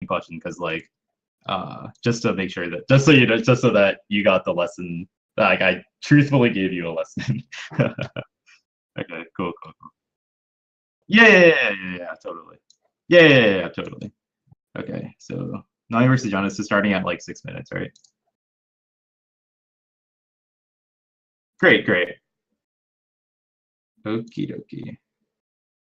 question because like just to make sure that just so you know, just so that you got the lesson. Like I truthfully gave you a lesson. Okay, cool, cool, cool. Yeah, totally. Yeah, totally. Okay, so Nami versus Jonas is starting at like 6 minutes, right? Great, great. Okie dokie.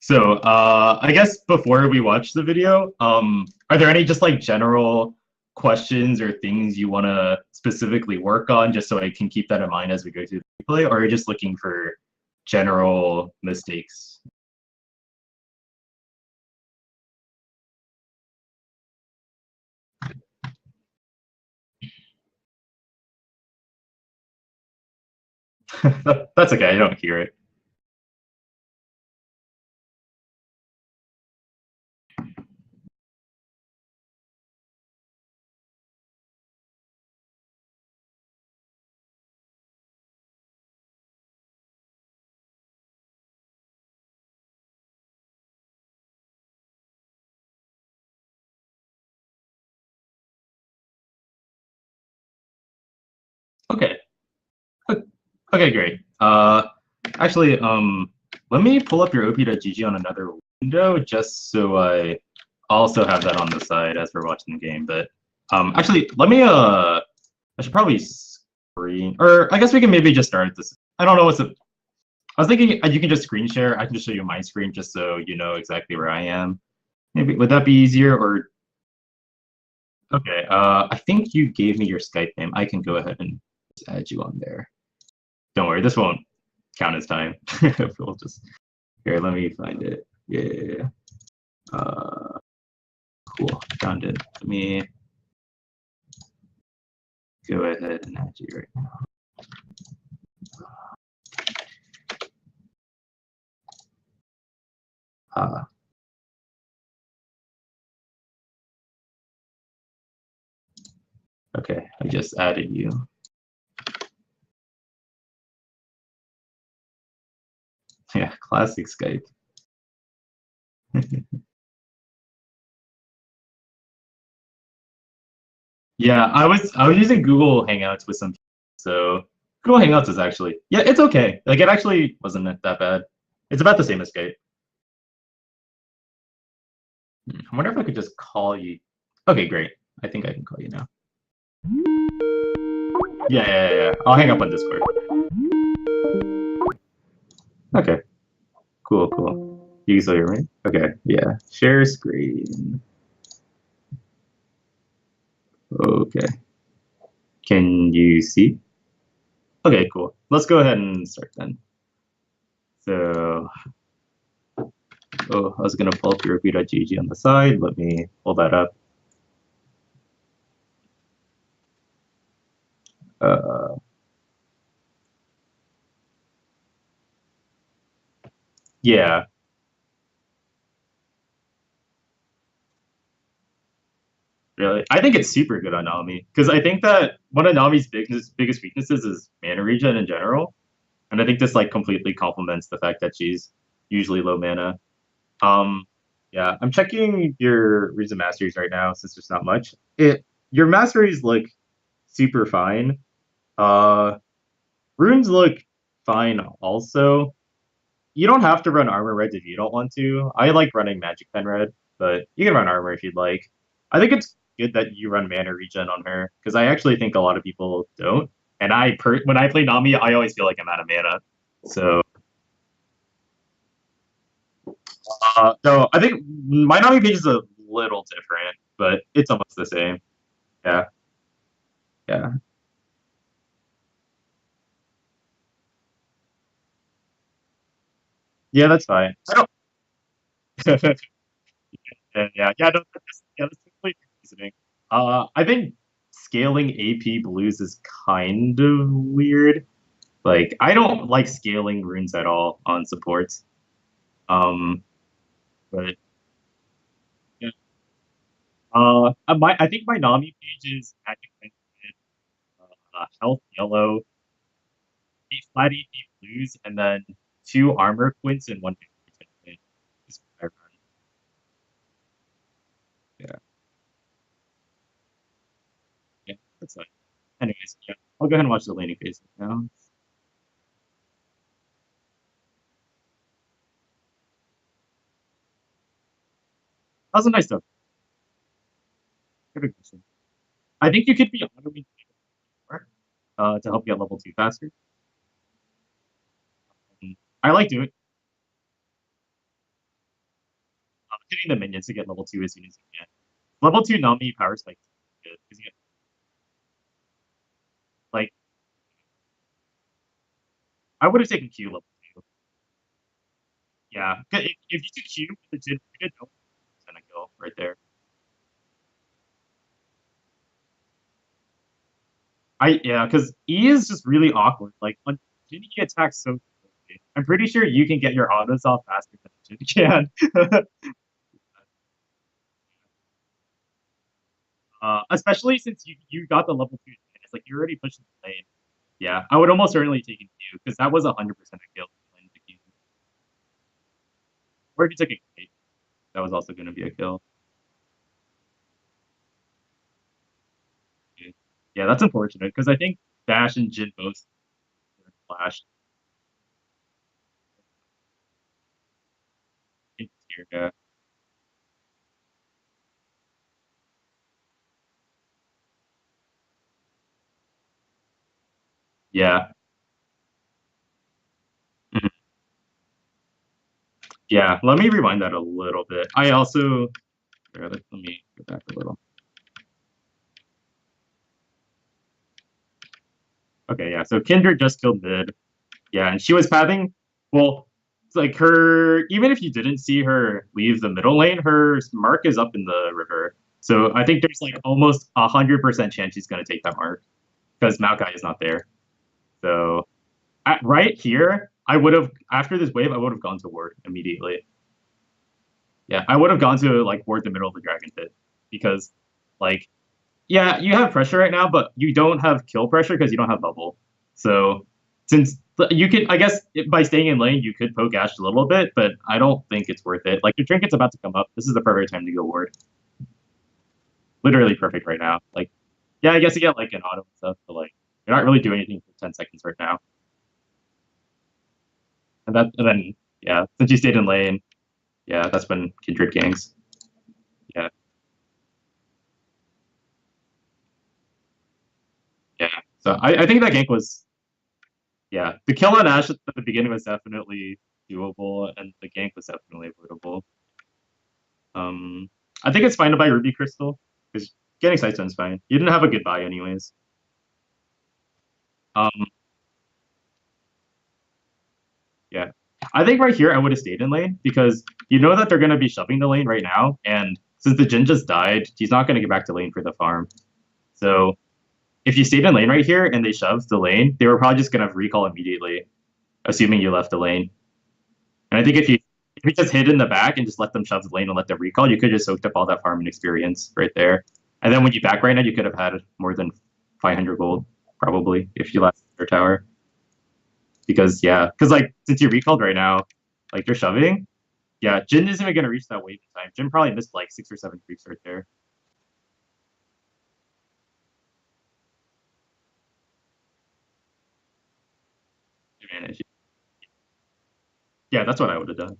So, I guess before we watch the video, are there any just like general questions or things you want to specifically work on, just so I can keep that in mind as we go through the replay, or are you just looking for general mistakes? That's okay. I don't hear it. Okay. Okay, great. Actually, let me pull up your op.gg on another window just so I also have that on the side as we're watching the game. But actually, let me I should probably screen, or I guess we can maybe just start this. I don't know what's the. I was thinking you can just screen share. I can just show you my screen just so you know exactly where I am. Maybe would that be easier or? Okay. I think you gave me your Skype name. I can go ahead and just add you on there. Don't worry, this won't count as time. We'll just here. Let me find it. Yeah. Cool. Found it. Let me go ahead and add you right now. Okay, I just added you. Yeah, classic Skype. Yeah, I was using Google Hangouts with some, so Google Hangouts is actually it's okay. Like it actually wasn't that bad. It's about the same as Skype. I wonder if I could just call you. Okay, great. I think I can call you now. Yeah. I'll hang up on Discord. Okay. Cool. You can still hear me? Okay. Yeah. Share screen. Okay. Can you see? Okay, cool. Let's go ahead and start then. So, I was gonna pull up your review.gg on the side. Let me pull that up. Yeah. Really, I think it's super good on Nami because I think that one of Nami's biggest weaknesses is mana regen in general, and I think this like completely complements the fact that she's usually low mana. Um, yeah, I'm checking your runes and masteries right now since there's not much. Your masteries look super fine. Uh, runes look fine also. You don't have to run armor reds if you don't want to. I like running magic pen red, but you can run armor if you'd like. I think it's good that you run mana regen on her because I actually think a lot of people don't. And when I play Nami, I always feel like I'm out of mana. So so I think my Nami page is a little different, but it's almost the same. Yeah. Yeah. Yeah, that's fine. I don't that's totally reasoning. I think scaling AP blues is kind of weird. Like, I don't like scaling runes at all on supports. But yeah. I think my Nami page is magic health yellow, 8 flat AP blues, and then 2 armor quints and 1 is what I run. Yeah. That's fine. Anyways, yeah, I'll go ahead and watch the laning phase now. That was a nice stuff. Good question. I think you could be auto more to help get level 2 faster. I like doing hitting the minions to get level 2 as soon as you can. Level 2 Nami power spike is good because you get like I would have taken Q level 2. Yeah, if you took Q, it did you did no percent a kill right there. Yeah, because E is just really awkward. Like when Jin he attacks so quickly. I'm pretty sure you can get your autos off faster than Jin can. Especially since you got the level 2 advantage. Like you're already pushing the lane. Yeah, I would almost certainly take Q because that was 100% a kill. Or if you took a K, that was also going to be a kill. Yeah, that's unfortunate because I think Dash and Jin both flashed in here. Yeah. Yeah. Mhm. Yeah. Let me rewind that a little bit. I also let me go back a little. Okay, yeah. So Kindred just killed mid. Yeah, and she was pathing. Well, it's like her. Even if you didn't see her leave the middle lane, her mark is up in the river. So I think there's like almost 100% chance she's gonna take that mark because Maokai is not there. So right here, I would have after this wave, I would have gone to ward immediately. Yeah, I would have gone to like ward the middle of the dragon pit because, like, yeah, you have pressure right now, but you don't have kill pressure because you don't have bubble. So since you could, I guess by staying in lane, you could poke Ash a little bit, but I don't think it's worth it. Like your trinket's about to come up. This is the perfect time to go ward. Literally perfect right now. Like, yeah, I guess you get like an auto and stuff, but like you're not really doing anything for 10 seconds right now. And then yeah, since you stayed in lane, yeah, that's when Kindred gangs. Yeah, yeah. So I think that gank was yeah. The kill on Ash at the beginning was definitely doable, and the gank was definitely avoidable. Um, I think it's fine to buy Ruby Crystal because getting Sightstone's fine. You didn't have a good buy anyways. Um, yeah. I think right here I would have stayed in lane because you know that they're going to be shoving the lane right now, and since the Jin just died, he's not going to get back to lane for the farm. So if you stayed in lane right here and they shoved the lane, they were probably just going to recall immediately, assuming you left the lane. And I think if you just hid in the back and just let them shove the lane and let them recall, you could just soaked up all that farming experience right there. And then when you back right now, you could have had more than 500 gold probably if you left their tower. Because yeah, because like since you recalled right now, like you're shoving, yeah, Jin isn't even gonna reach that wave in time. Jin probably missed like 6 or 7 creeps right there. Advantage. Yeah, that's what I would have done.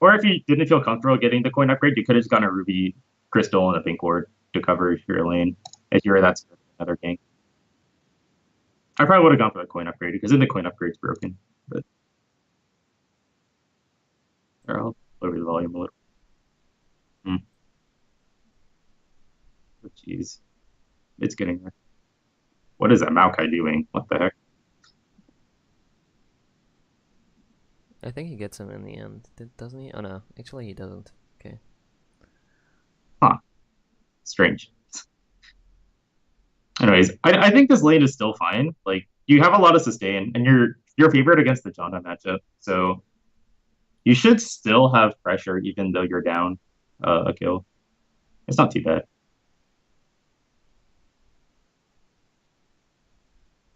Or if you didn't feel comfortable getting the coin upgrade, you could have just gotten a ruby crystal and a pink ward to cover your lane. If you were that scared of another gank. I probably would have gone for the coin upgrade because then the coin upgrade's broken. But here, I'll lower the volume a little. Hmm. Oh, jeez. It's getting there. What is that Maokai doing? What the heck? I think he gets him in the end, doesn't he? Oh no, actually he doesn't. Okay. Huh. Strange. Anyways, I think this lane is still fine. Like you have a lot of sustain, and you're favored against the Jana matchup, so you should still have pressure even though you're down a kill. It's not too bad.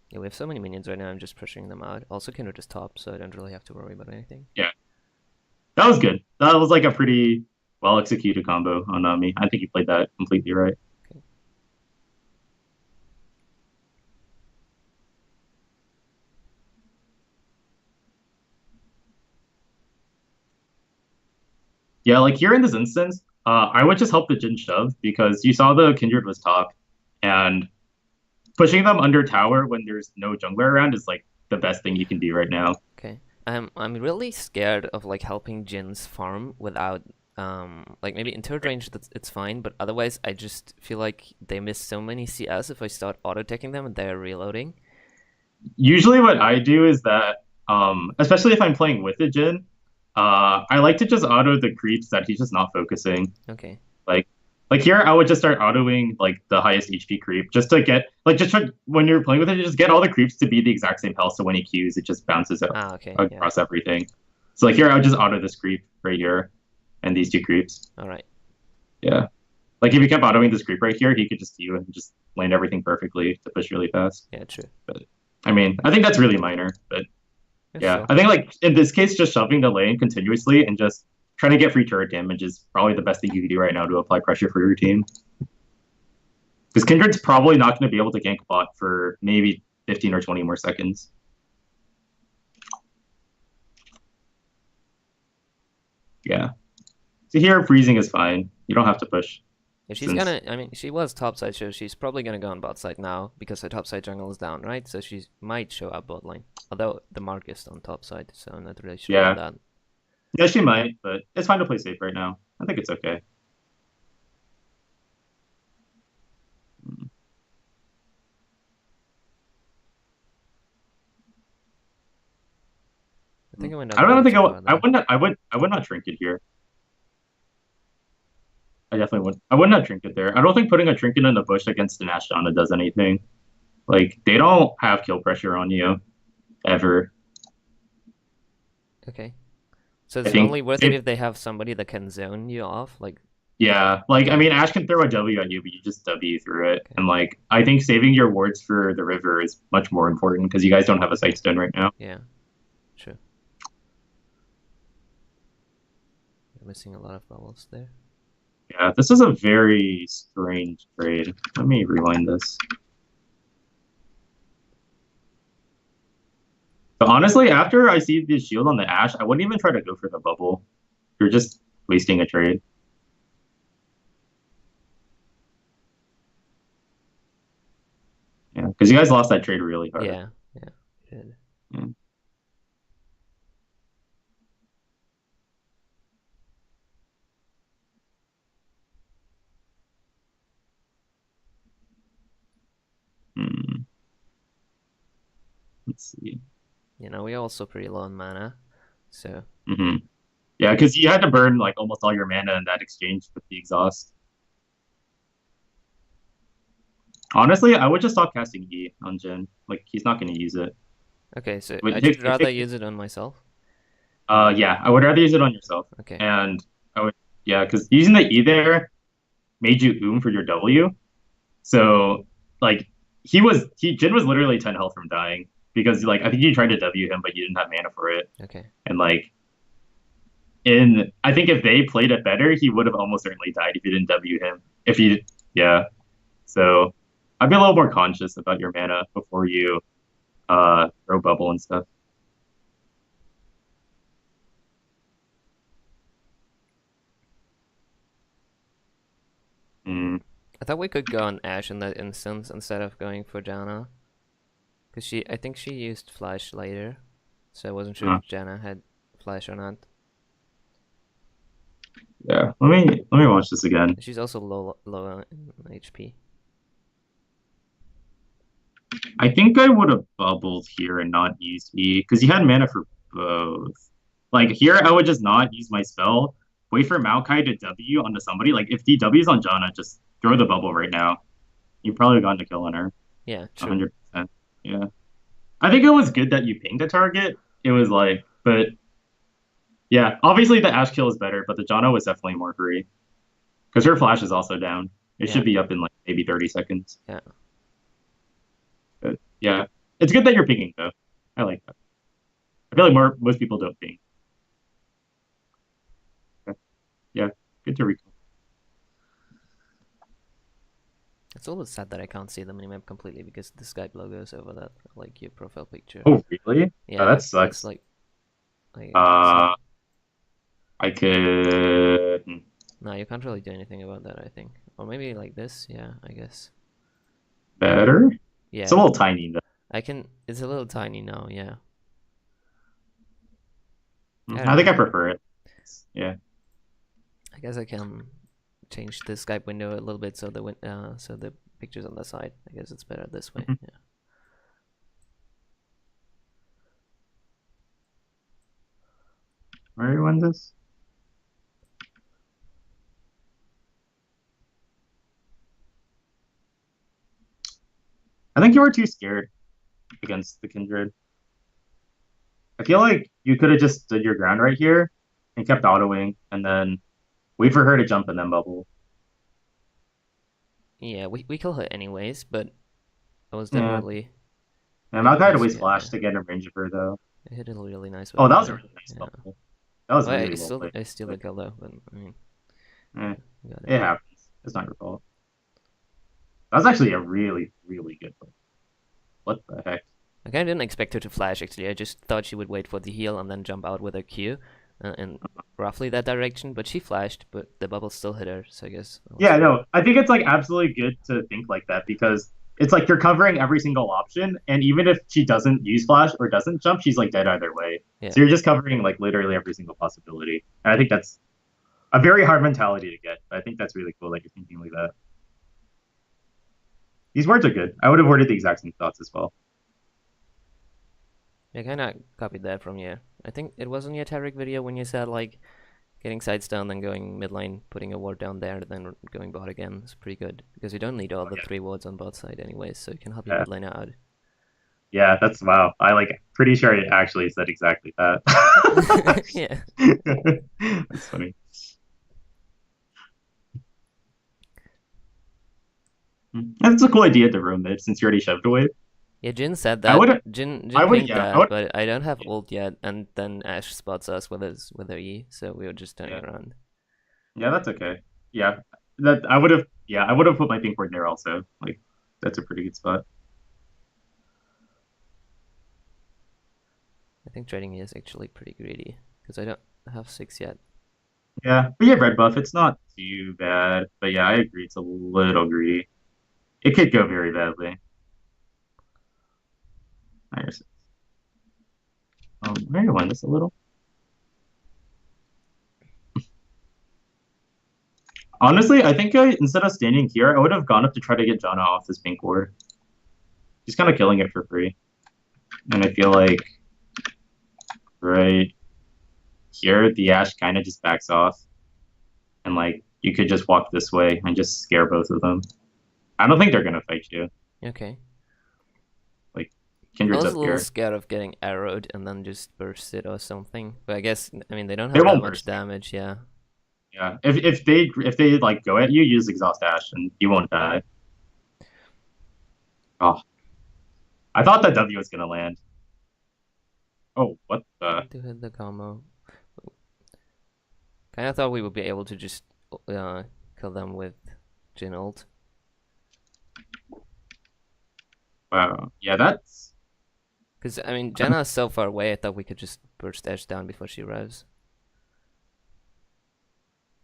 Yeah, we have so many minions right now, I'm just pushing them out. Also Kindred just top, so I don't really have to worry about anything. Yeah, that was good. That was like a pretty well executed combo on Nami. I think you played that completely right. Okay. Yeah, like here in this instance, I would just help the Jin shove because you saw the Kindred was top, and pushing them under tower when there's no jungler around is like the best thing you can do right now. Okay. I'm really scared of like helping Jin's farm without like maybe in third range it's fine, but otherwise I just feel like they miss so many CS if I start auto attacking them and they're reloading. Usually, what I do is that, especially if I'm playing with the Jin, I like to just auto the creeps that he's just not focusing. Okay. Like, like here, I would just start autoing like the highest HP creep just to get like just try, when you're playing with it, just get all the creeps to be the exact same health. So when he Qs, it just bounces up Ah, okay. Yeah. across everything. So like here, I would just auto this creep right here, and these two creeps. All right. Yeah, like if he kept autoing this creep right here, he could just Q and just land everything perfectly to push really fast. Yeah, true. But I mean, I think that's really minor, but. Yeah, Yeah, still. I think like in this case, just shoving the lane continuously and just trying to get free turret damage is probably the best thing you can do right now to apply pressure for your team. Because Kindred's probably not going to be able to gank bot for maybe 15 or 20 more seconds. Yeah. So here, freezing is fine. You don't have to push. If she's Since gonna, I mean, she was topside, so she's probably gonna go on bot side now because her topside jungle is down, right? So she might show up bot lane. Although the mark is on top side, so I'm not really sure on yeah, that. yeah, she might, but it's fine to play safe right now. I think it's okay. I think I went I up a don't little think too far I there. would not. I would not trinket here. I definitely would. I would not trinket there. I don't think putting a trinket in the bush against an Ashtana does anything. Like they don't have kill pressure on you ever. Okay. So I it's think only worth it if they have somebody that can zone you off, like yeah. Like I okay, mean Ash can throw a W at you, but you just W through it. okay. And like I think saving your wards for the river is much more important because you guys don't have a sight stone right now. Yeah, true. You're missing a lot of bubbles there. Yeah, this is a very strange trade. Let me rewind this. But honestly, after I see the shield on the Ash, I wouldn't even try to go for the bubble. You're just wasting a trade. Yeah, because you guys lost that trade really hard. Yeah, yeah, good. Yeah. Hmm. Let's see. You know, we're also pretty low on mana, so Hmm. Yeah, because you had to burn like almost all your mana in that exchange with the exhaust. Honestly, I would just stop casting E on Jin. Like he's not going to use it. okay. So But I should rather use it on myself. yeah, I would rather use it on yourself. Okay. And I would yeah, because using the E there made you for your W. So like he Jin was literally 10 health from dying because like I think you tried to W him, but you didn't have mana for it. Okay. And like in I think if they played it better, he would have almost certainly died if you didn't W him. If you yeah. So I'd be a little more conscious about your mana before you throw bubble and stuff. Mm. I thought we could go on Ash in that instance instead of going for Janna. Because I think she used Flash later. So I wasn't sure Uh, if Janna had Flash or not. yeah, let me watch this again. She's also low in HP. I think I would have bubbled here and not used E because you had mana for both. Like here, I would just not use my spell. Wait for Maokai to W onto somebody. Like if he W's on Janna, just throw the bubble right now. You probably gotten to kill on her. Yeah, true. 100%. Yeah. I think it was good that you pinged a target. It was like, but yeah, obviously the Ash kill is better, but the Janna was definitely more free because her flash is also down. It Yeah, should be up in like maybe 30 seconds. yeah. But yeah, it's good that you're pinging though. I like that. I feel like most people don't ping. Okay. Yeah, good to recall. It's always sad that I can't see the minimap completely because the Skype logo is over that, like your profile picture. Oh, really? Oh, Yeah, that it's sucks. like it's Uh, I could. No, you can't really do anything about that, I think. Or maybe like this, yeah, I guess. Better. It's a Yeah, little tiny though. I can. It's a little tiny now, yeah. I don't I think know. I prefer it. Yeah. I guess I can change the Skype window a little bit so so the picture's on the side. I guess it's better this way. Mhm. Yeah. Where you win this? I think you were too scared against the Kindred. I feel like you could have just stood your ground right here and kept autoing, and then wait for her to jump and then bubble. Yeah, we kill her anyways, but I was Yeah. definitely And way Maokai had too always scared flashed there. to get in range of her though. I hit it really nice with Oh, the that was a Nami. really nice Yeah. bubble. That was Well, really well played. I steal the kill though, but I mean, Eh, you got it. it happens. It's not your fault. That was actually a really, really good play. What the heck? I kind of didn't expect her to flash actually. I just thought she would wait for the heal and then jump out with her Q, in roughly that direction. But she flashed, but the bubble still hit her. So I guess that was Yeah, fine. no, I think it's like absolutely good to think like that because it's like you're covering every single option, and even if she doesn't use flash or doesn't jump, she's like dead either way. Yeah. So you're just covering like literally every single possibility. And I think that's a very hard mentality to get. But I think that's really cool that you're thinking like that. These words are good. I would have worded the exact same thoughts as well. I kind of copied that from you. I think it was in your Tarek video when you said like getting sides down, then going mid lane, putting a ward down there, then going bot again. It's pretty good because you don't need all Oh, the three wards on bot side anyways, so you can help your yeah, mid laner out. yeah, that's wow. I like pretty sure I actually said exactly that. Yeah. That's funny. That's a cool idea to roam mid since you already shoved away. Yeah, Jin said I that. would, I Jin would, pinged yeah, I that, would, but I don't have yeah, ult yet, and then Ash spots us with her E, so we were just turning yeah, around. yeah, that's okay. Yeah, that I would have, yeah, I would have put my ping board there also. Like, that's a pretty good spot. I think trading E is actually pretty greedy because I don't have 6 yet. Yeah, but you have red buff. It's not too bad. But yeah, I agree. It's a little greedy. It could go very badly. I guess. Maybe win this a little. Honestly, I think instead of standing here, I would have gone up to try to get Janna off this pink ward. She's kind of killing it for free. And I feel like right here, the Ash kind of just backs off. And like, you could just walk this way and just scare both of them. I don't think they're going to fight you. Okay. Like, I Kindred's was up a little here. scared of getting arrowed and then just burst it or something, but I guess I mean they don't They have that won't much burst you. damage. Yeah. Yeah. If they like go at you, use exhaust Ash and you won't die. Oh, I thought that W was gonna land. Oh, what the? To hit the combo. Kind of thought we would be able to just uh, kill them with Jin ult. Wow. Yeah, that's. Because, I mean, Janna is so far away, I thought we could just burst Ash down before she arrives.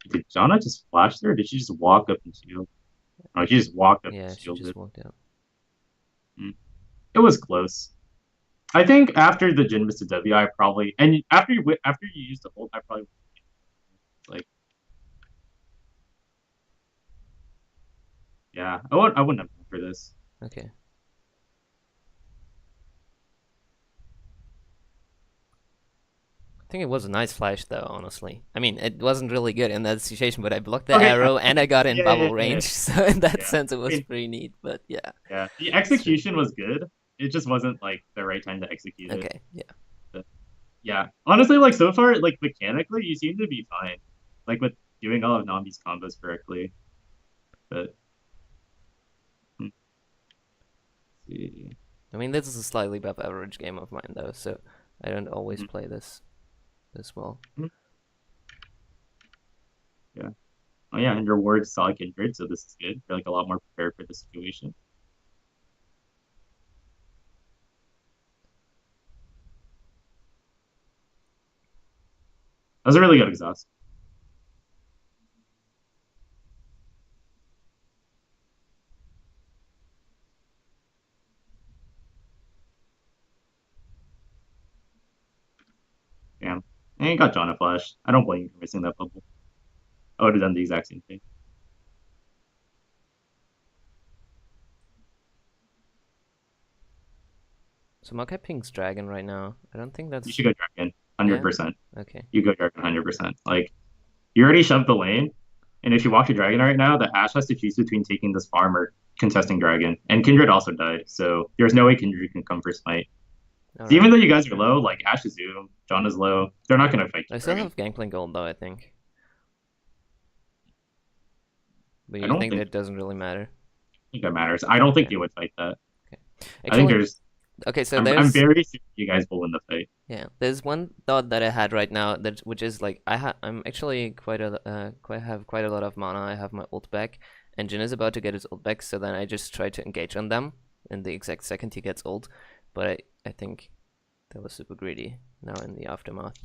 Did Janna just flash there? Or did she just walk up and shield? Oh, she just walked up and Yeah, she just shielded. walked out. It was close. I think after the Jin Mr. W, I probably and after you used the ult, I probably like yeah. I wouldn't have gone for this. Okay. I think it was a nice flash, though, honestly. I mean, it wasn't really good in that situation, but I blocked the Okay, arrow and I got in yeah, yeah, bubble yeah, yeah. range, so in that Yeah. sense it I was mean, pretty neat, but yeah. yeah. The So, execution was good. It just wasn't like the right time to execute it. okay, yeah. But, yeah, honestly, like so far, like mechanically, you seem to be fine. Like with doing all of Nami's combos correctly. But let's see. I mean, this is a slightly above average game of mine, though, so I don't always Mhm. play this well. Yeah. Oh yeah, and your wards saw Kindred, so this is good. You're like a lot more prepared for the situation. That was a really good exhaust. And you got John a Flash. I don't blame you for missing that bubble. I would have done the exact same thing. So Maokai pings Dragon right now. I don't think You that's... should go Dragon, Yeah? 100%. Okay. You go Dragon, 100%. Like, you already shoved the lane, and if you walk to Dragon right now, the Ash has to choose between taking this farm or contesting Dragon. And Kindred also died, so there's no way Kindred can come for Smite. So even Alright. though you guys are low, like Ash is Zoom, John is low, they're not gonna fight I you still Dragon. have Gangplank Gold though, I think. But I you don't think think that doesn't really matter? that matters. I don't think Yeah. they would fight that. Okay. I think Actually, there's okay, so I'm there's... very sure you guys will win the fight. Yeah, there's one thought that I had right now that which is like I'm actually quite a lot of mana. I have my ult back, and Jin is about to get his ult back. So then I just try to engage on them in the exact second he gets ult. But I think that was super greedy. Now in the aftermath,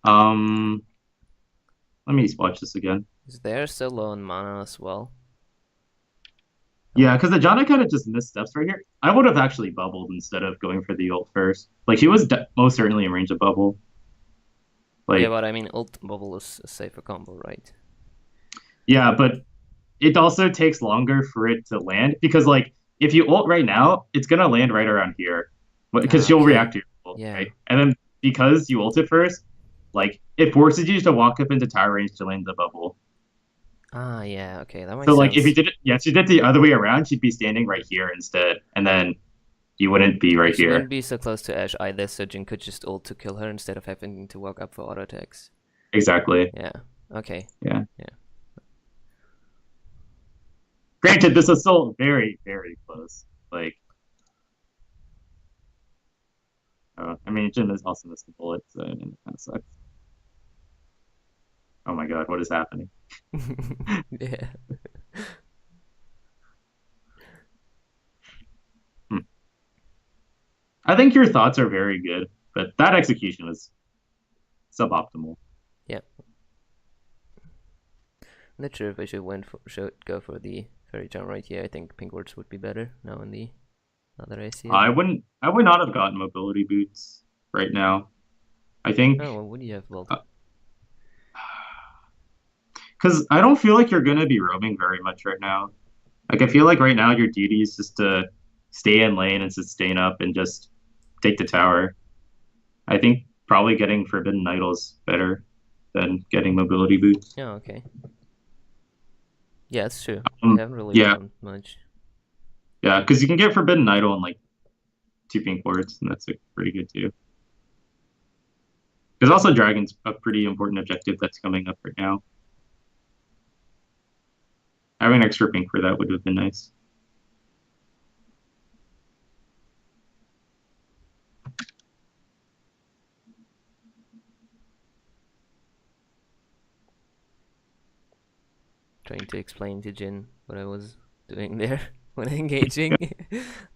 Um, Let me watch this again. is they're so low on mana as well. Yeah, because the Jana kind of just missed steps right here. I would have actually bubbled instead of going for the ult first. Like he was most certainly in range of bubble. Yeah, Like but I mean ult bubble is a safer combo, right? yeah, but it also takes longer for it to land because like if you ult right now, it's gonna land right around here, because Ah, she'll react okay. to your ult, Yeah. right? And then because you ulted first, like it forces you to walk up into tower range to land the bubble. Ah, yeah. Okay, that So makes like if you sense. did it, yeah, if you did the other way around, she'd be standing right here instead, and then you wouldn't be Yeah, right she wouldn't here. be so close to Ash either, so Jin could just ult to kill her instead of having to walk up for auto attacks. Exactly. Yeah. Okay. Yeah. Yeah. Granted, this is still very, very close. Like, I mean, Jim has also missed the bullet, so it kind of sucks. Oh my god, what is happening? Yeah. Hmm. I think your thoughts are very good, but that execution was suboptimal. Yeah. Not sure if I should go for the fairy charm right here. I think pink words would be better now that I see it. I would not have gotten mobility boots right now. I think Oh, well, what do you have vaulted? because I don't feel like you're gonna be roaming very much right now. Like I feel like right now your duty is just to stay in lane and sustain up and just take the tower. I think probably getting Forbidden Idol's better than getting mobility boots. Oh, okay. Yeah, it's true. We Um, haven't really yeah, roamed much. yeah, because you can get Forbidden Idol and like two pink wards, and that's like, pretty good too. There's also Dragon's a pretty important objective that's coming up right now. Having extra pink for that would have been nice. Trying to explain to Jin what I was doing there when engaging.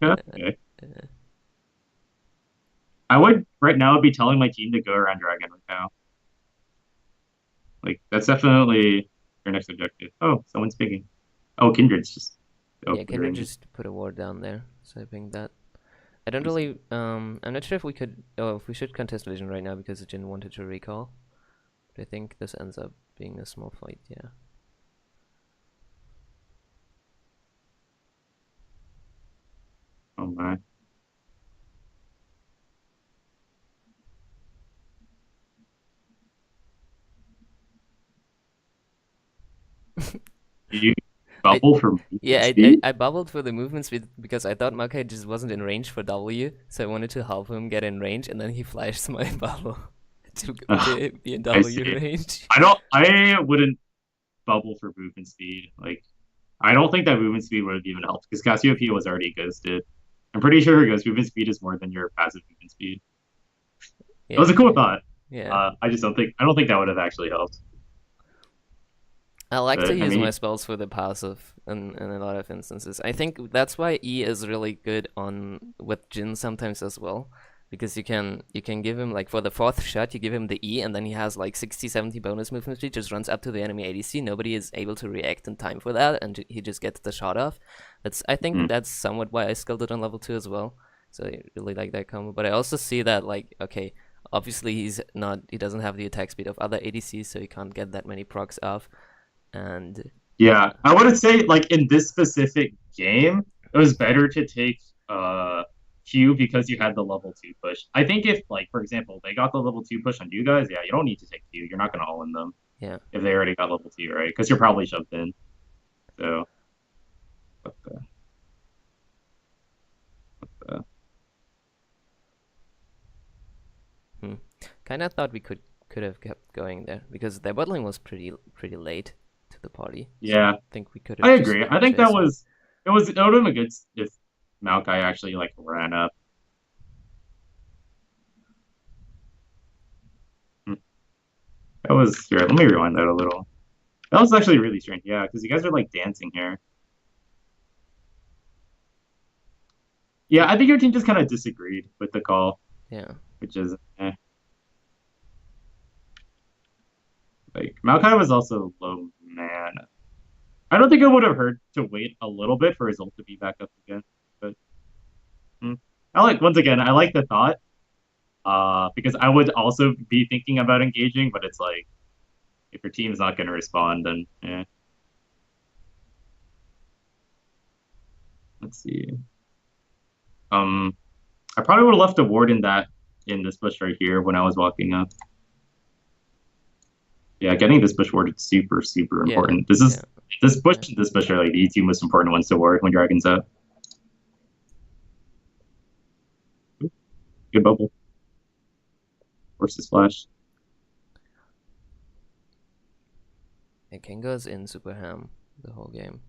Yeah, okay. I would right now be telling my team to go around Dragon right now. Like that's definitely your next objective. Oh, someone's picking. Oh, Kindred's just Yeah, can we overdoing it. just put a ward down there? So I think that I don't really I'm not sure if we could oh if we should contest vision right now because Jin wanted to recall. But I think this ends up being a small fight, yeah. Oh my. Did you I bubble for yeah, movement speed? I bubbled for the movement speed because I thought Makai just wasn't in range for W, so I wanted to help him get in range, and then he flashed my bubble to be in I W see. range. I wouldn't bubble for movement speed. Like I don't think that movement speed would have even helped because Cassiopeia was already ghosted. I'm pretty sure her ghost movement speed is more than your passive movement speed. It Yeah, was a cool okay. thought. Yeah. I don't think that would have actually helped. I like to But I use my mean, spells for the passive in a lot of instances. I think that's why E is really good on with Jin sometimes as well. Because you can give him like for the fourth shot you give him the E and then he has like 60-70 bonus movement speed, just runs up to the enemy ADC. Nobody is able to react in time for that and he just gets the shot off. I think mm, that's somewhat why I skilled it on level 2 as well. So I really like that combo. But I also see that like okay, Obviously, he doesn't have the attack speed of other ADCs, so he can't get that many procs off. And Yeah, I would say like in this specific game, it was better to take uh Q because you had the level 2 push. I think if like for example they got the level 2 push on you guys, yeah, you don't need to take Q. You're not gonna all in them yeah, if they already got level 2, right? Because you're probably shoved in. So what the hmm. Kind of thought we could have kept going there because their bot lane was pretty late to the party. So I yeah, think we could I have just agree. I think that chased them. was it would have been good if Maokai actually like ran up. Hmm. That was here. Let me rewind that a little. That was actually really strange. Yeah, because you guys are like dancing here. Yeah, I think your team just kind of disagreed with the call, Yeah. which is like Maokai was also low man. I don't think it would have hurt to wait a little bit for his ult to be back up again. But hmm. I like once again, I like the thought. Because I would also be thinking about engaging, but it's like if your team's not going to respond, then yeah. Let's see. Um, I probably would have left a ward in this bush right here when I was walking up. Yeah, getting this bush ward is super Yeah. important. Yeah. This bush Yeah. and this bush are like the two most important ones to ward when Dragon's up. Good bubble. Versus flash. And Kenga's in super ham the whole game.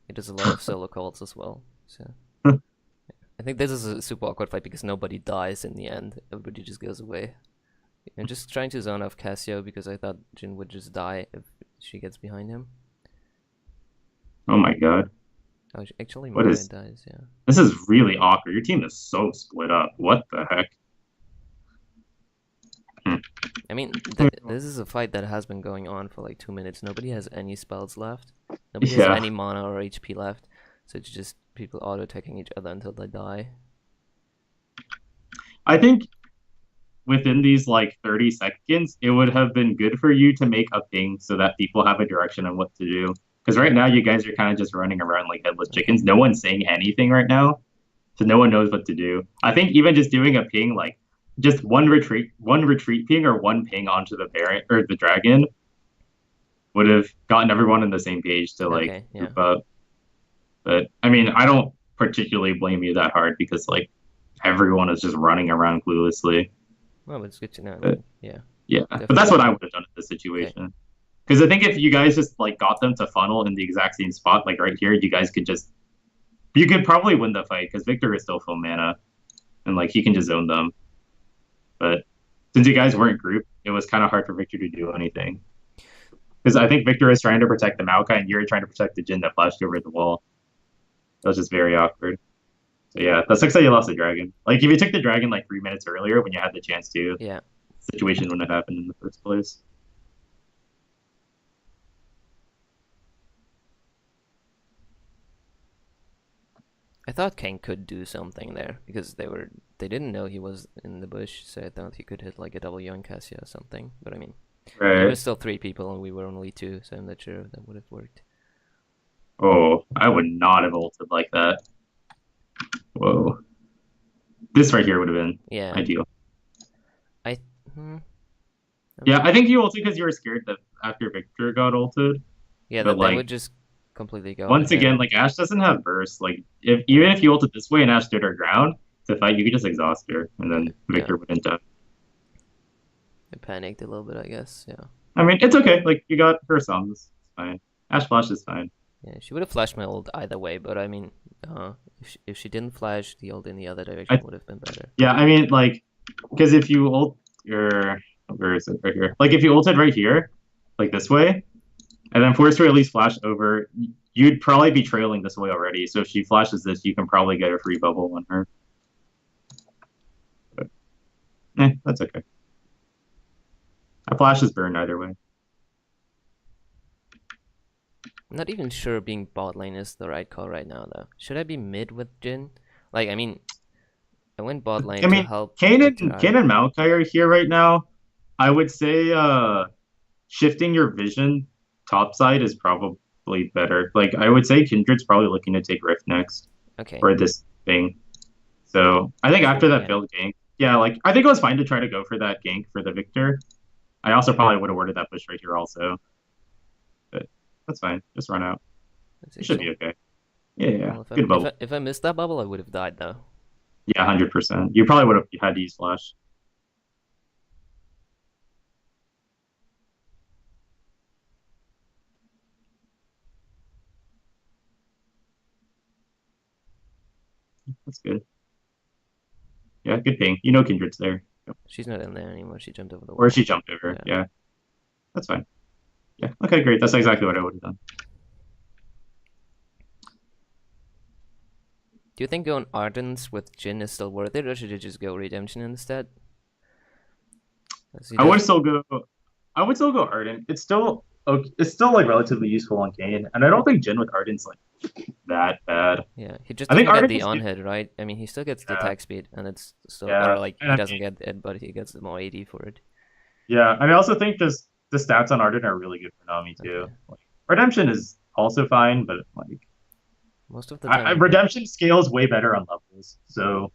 He does a lot of solo calls as well. So I think this is a super awkward fight because nobody dies in the end. Everybody just goes away. I'm just trying to zone off Cassio because I thought Jin would just die if she gets behind him. Oh my god. Oh, actually What Maokai is dies, yeah. this is really awkward. Your team is so split up. What the heck? Hmm. I mean, this is a fight that has been going on for like 2 minutes. Nobody has any spells left. Nobody has Yeah. any mana or HP left. So it's just people auto-attacking each other until they die. I think within these like 30 seconds, it would have been good for you to make a ping so that people have a direction on what to do. Because right Yeah. now, you guys are kind of just running around like headless Okay. chickens. No one's saying anything right now, so no one knows what to do. I think even just doing a ping, like just one retreat ping or one ping onto the parent or the dragon, would have gotten everyone on the same page to like Okay, yeah. group up. But I mean, I don't particularly blame you that hard because like everyone is just running around cluelessly. Well, but it's good to know. But Yeah, yeah, but that's definitely. what I would have done in this Okay. situation. Because I think if you guys just like got them to funnel in the exact same spot, like right here, you could probably win the fight because Victor is still full mana and like he can just zone them. But since you guys weren't grouped, it was kind of hard for Victor to do anything. Because I think Victor is trying to protect the Maokai and you're trying to protect the Jin that flashed over the wall. That was just very awkward. So yeah, that sucks that you lost the dragon. Like if you took the dragon like 3 minutes earlier when you had the chance to, Yeah. the situation wouldn't have happened in the first place. I thought Kane could do something there because they didn't know he was in the bush, so I thought he could hit like a W on Cassia or something. But I mean, there were Right. still 3 people and we were only 2, so I'm not sure if that would have worked. Oh, I would not have ulted like that. Whoa. This right here would have been Yeah. ideal. I hmm, I Yeah, mean, I think you ulted because you were scared that after Victor got ulted. yeah, But that they like would just completely go. once Yeah. again, like Ash doesn't have burst. Like if Yeah. even if you ulted this way and Ash stood her ground to fight, you could just exhaust her and Okay. then Yeah. Victor wouldn't die. I panicked a little bit, I guess. Yeah. I mean, it's okay. Like you got her sums. It's fine. Ash flash is fine. Yeah, she would have flashed my ult either way, but I mean, if she didn't flash, the ult in the other I direction would have been better. yeah, I mean like because if you ult your where is it right here? Like if you ulted right here, like this way, and then force her to at least flash over, you'd probably be trailing this way already. So if she flashes this, you can probably get a free bubble on her. But that's okay. A flash is burned either way. I'm not even sure being bot lane is the right call right now, though. Should I be mid with Jin? Like, I mean, I went bot I lane to mean, help Kane Victor and Kane out. and Maokai are here right now. I would say shifting your vision topside is probably better. Like I would say Kindred's probably looking to take Rift next Okay, for this thing. So I think sure, after that yeah. failed gank, yeah, like I think it was fine to try to go for that gank for the Victor. I also probably would have worded that push right here also, but that's fine. Just run out. Let's It see. should So, be okay. Yeah, yeah, yeah. well, Good bubble. if I missed that bubble, I would have died though. Yeah, 100%. You probably would have had to use flash. That's good. Yeah, good ping. You know Kindred's there. Yep. She's not in there anymore. She jumped over the Or she wall. jumped over. Yeah. Yeah, that's fine. Yeah. Okay, great. That's exactly what I would have done. Do you think going Ardens with Jin is still worth it, or should you just go Redemption instead? He I would does. still go. I would still go Ardent. It's still okay. It's still like relatively useful on Kane, and I don't think Jin with Ardent's like that bad. Yeah, he just I think doesn't get Ardent the is on good. hit, right? I mean, he still gets the Yeah, attack speed, and it's still, or yeah, like and he I doesn't mean, get it, but he gets more AD for it. yeah, and I also think just the stats on Ardent are really good for Nami too. Okay. Like, Redemption is also fine, but like Most of the time, Redemption scales way better on levels, so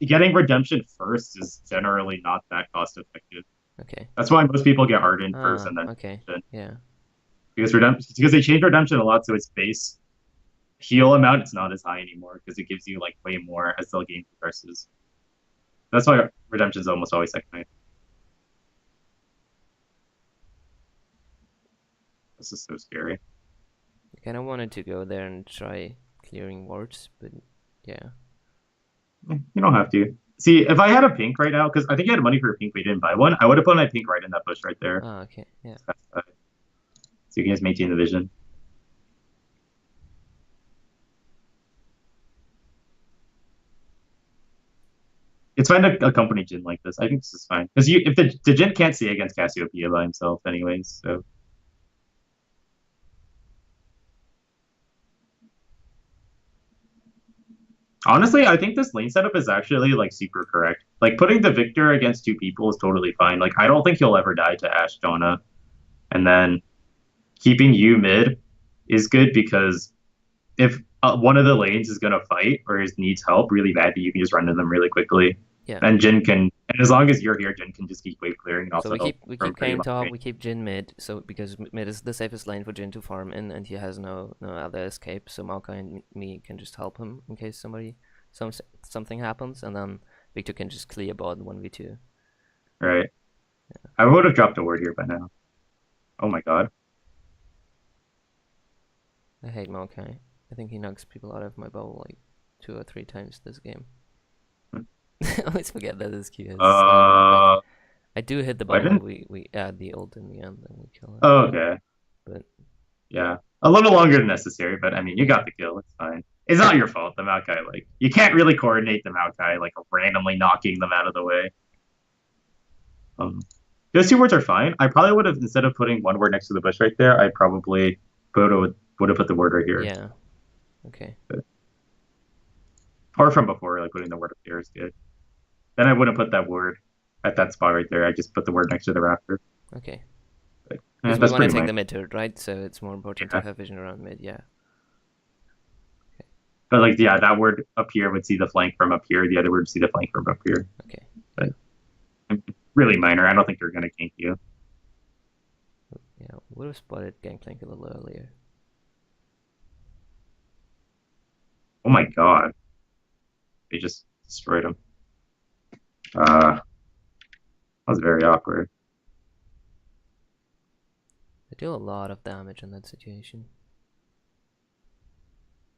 getting Redemption first is generally not that cost effective. okay. That's why most people get Ardent first Ah, and then okay. Redemption Yeah. because they changed Redemption a lot, so its base heal amount is not as high anymore because it gives you like way more as the game progresses. That's why Redemption's almost always second night. This is so scary. I kind of wanted to go there and try clearing wards, but yeah. You don't have to. See, if I had a pink right now, because I think you had money for a pink, but you didn't buy one, I would have put my pink right in that bush right there. Ah, okay. Yeah. So you can just maintain the vision. It's fine to accompany Jin like this. I think this is fine because you if the Jin can't see against Cassiopeia by himself, anyways. So honestly, I think this lane setup is actually like super correct. Like putting the Victor against two people is totally fine. Like I don't think he'll ever die to Ashe Donna, and then keeping you mid is good because if one of the lanes is gonna fight or needs help really badly, you can just run to them really quickly. Yeah. And Jin can, and as long as you're here, Jin can just keep wave clearing and So also help we from keep pretty Kane long top, range. we keep Jin mid, so because mid is the safest lane for Jin to farm in, and he has no other escape, so Maokai and me can just help him in case something happens, and then Victor can just clear bot 1v2. Right. I would have dropped a word here by now. Oh my god. I hate Maokai. I think he knocks people out of my bowl like 2 or 3 times this game. I always forget that this Q has silent knockback. Uh, I do hit the why bubble and didn't? we add the ult in the end and we kill it. Oh, okay. But Yeah. A little longer than necessary, but I mean, you yeah. got the kill. It's fine. It's not your fault. The Maokai, like, you can't really coordinate the Maokai, like, randomly knocking them out of the way. Um, those two words are fine. I probably would have, instead of putting one word next to the bush right there, I probably would have put the word right here. Yeah. Okay. But, or from before, like, putting the word up there is good. Then I wouldn't put that word at that spot right there. I just put the word next to the raptor. Okay. But, Because we that's want to pretty take minor. the mid turret, right? So it's more important to Yeah. have vision around mid, yeah. But like, yeah, that word up here would see the flank from up here. The other word would see the flank from up here. Okay. But really minor. I don't think they're gonna gank you. Yeah, would have spotted Gangplank a little earlier. Oh my god, they just destroyed him. That was very awkward. I deal a lot of damage in that situation.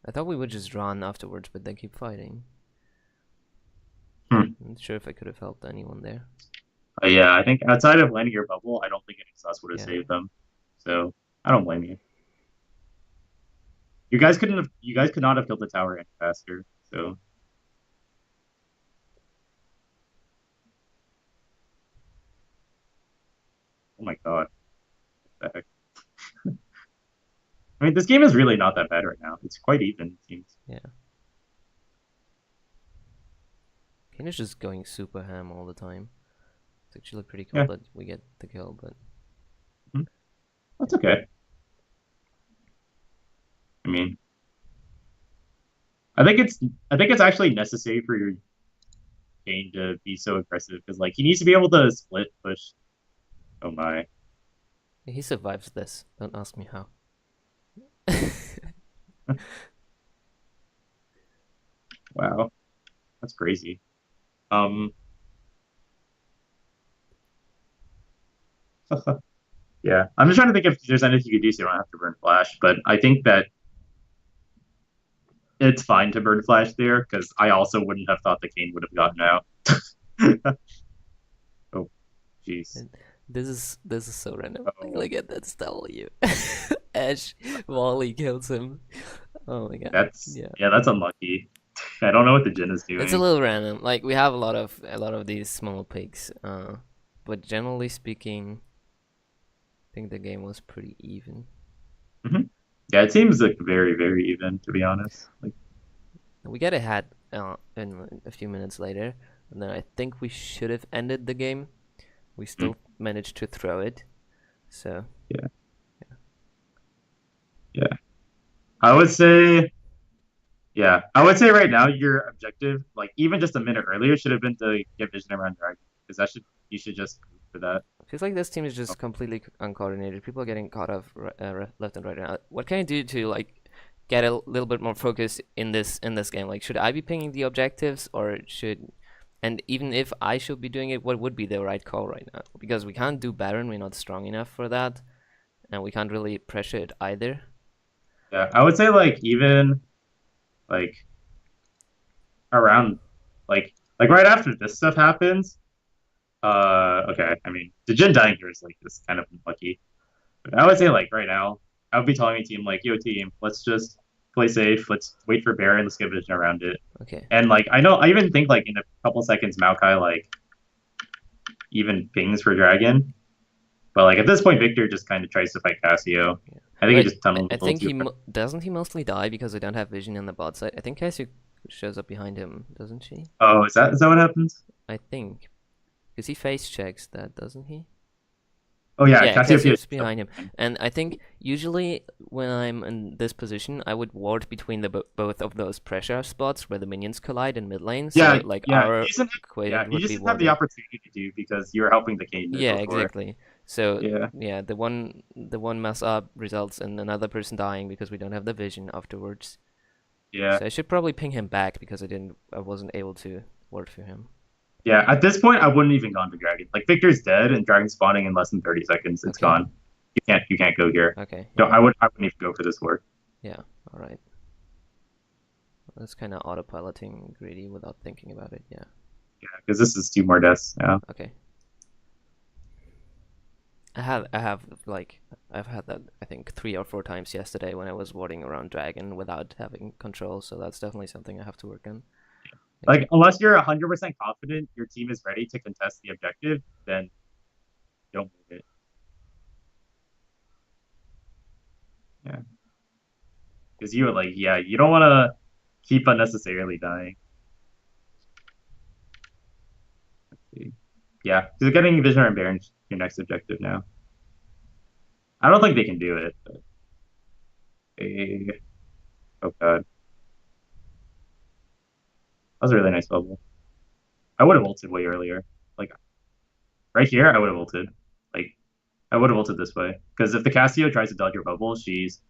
I thought we would just run afterwards, but they keep fighting. Hmm. I'm not sure if I could have helped anyone there. Yeah, I think outside of landing your bubble, I don't think any sus would have Yeah. saved them. So I don't blame you. You guys couldn't have. You guys could not have killed the tower any faster. So oh my god, what the heck. I mean, this game is really not that bad right now. It's quite even, it seems. Yeah. Kane is just going super ham all the time. It's actually pretty cool Yeah, that we get the kill, but mhm, that's okay. I mean, I think it's I think it's actually necessary for your Kane to be so aggressive because like he needs to be able to split push. Oh my, he survives this. Don't ask me how. wow, that's crazy. Um, yeah, I'm just trying to think if there's anything you could do so you don't have to burn flash, but I think that it's fine to burn flash there because I also wouldn't have thought the Kane would have gotten out. Oh, jeez. And this is so random. Oh, Look at that W. Ash volley kills him. Oh my god. that's Yeah. yeah, that's unlucky. I don't know what the Jin is It's a doing. little random. Like we have a lot of these small picks. But generally speaking, I think the game was pretty even. Hmm. Yeah, it seems like very even to be honest. Like, We get ahead in a few minutes later, and then I think we should have ended the game. We mm, still managed to throw it. So yeah, yeah. I would say Yeah, I would say right now your objective, like even just a minute earlier, should have been to get vision around Dragon because that should you should just go for that. feels like this team is Oh, just completely uncoordinated. People are getting caught off left and right now. What can I do to like get a little bit more focus in this game? Like, should I be pinging the objectives, or should, and even if I should be doing it, what would be the right call right now? Because we can't do Baron, we're not strong enough for that, and we can't really pressure it either. yeah, I would say like even like around like right after this stuff happens. Okay, I mean the Jin dying here is like this kind of unlucky, but I would say like right now I would be telling my team like, yo team, let's just play safe. Let's wait for Baron. Let's get vision around it. Okay. And like I know I even think like in a couple seconds Maokai like even pings for Dragon. But like at this point, Victor just kind of tries to fight Cassio. Yeah. I think he But just I, tunnels a I little think too hard. doesn't he mostly die because we don't have vision in the bot side. I think Cassie shows up behind him, doesn't she? Oh, is that what happens? I think because he face checks that, doesn't he? Oh yeah, Yeah, Cassiopeia. Cassio's behind him. And I think usually when I'm in this position, I would ward between the both of those pressure spots where the minions collide in mid lane. So Yeah, like yeah. our Yeah, quadrant you would just be didn't have the warded. opportunity to do because you were helping the Kane mid Yeah, before. exactly. So Yeah, yeah, the one mess up results in another person dying because we don't have the vision afterwards. yeah, So I should probably ping him back because I wasn't able to ward for him. yeah. At this point, I wouldn't even gone to Dragon. Like Victor's dead and Dragon spawning in less than 30 seconds. It's Okay. gone. You can't go here. Okay. No, Yeah. I wouldn't even go for this war. Yeah. All right. That's kind of autopiloting greedy without thinking about it. Yeah. Yeah, because this is 2 more deaths. Yeah, Okay. I've had that I think 3 or 4 times yesterday when I was warding around Dragon without having control, so that's definitely something I have to work on. Yeah. like unless you're 100% confident your team is ready to contest the objective, then don't move it. Yeah. Because you were like, yeah, you don't want to keep unnecessarily dying. Let's see. Yeah, because getting Visionary and Baron your next objective now. I don't think they can do it. But oh god, that was a really nice bubble. I would have ulted way earlier. Like right here, I would have ulted. Like I would have ulted this way because if the Cassio tries to dodge your bubble, she's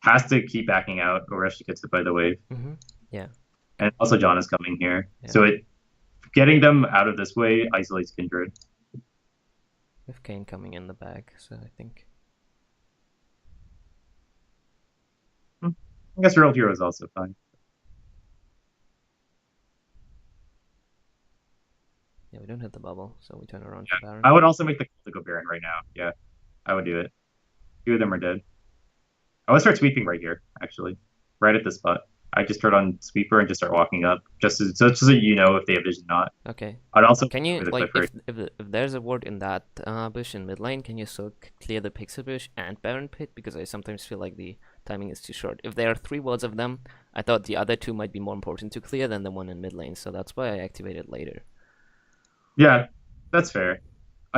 has to keep backing out or else she gets hit by the wave. Yeah. And also John is coming here, Yeah. so it getting them out of this way isolates Kindred. With Kane coming in the back, so I think. I guess Real Hero is also fine. Yeah, we don't hit the bubble, so we turn around Yeah. for Baron. I would also make the call to go Baron right now. Yeah, I would do it. 2 of them are dead. I would start sweeping right here, actually, right at this spot. I just turn on sweeper and just start walking up, just so you know if they have vision or not. Okay. I'd also Can you with the like cliff if there's a ward in that bush in mid lane, can you so clear the pixel bush and Baron pit? Because I sometimes feel like the timing is too short. If there are 3 wards of them, I thought the other two might be more important to clear than the one in mid lane, so that's why I activated later. Yeah, that's fair.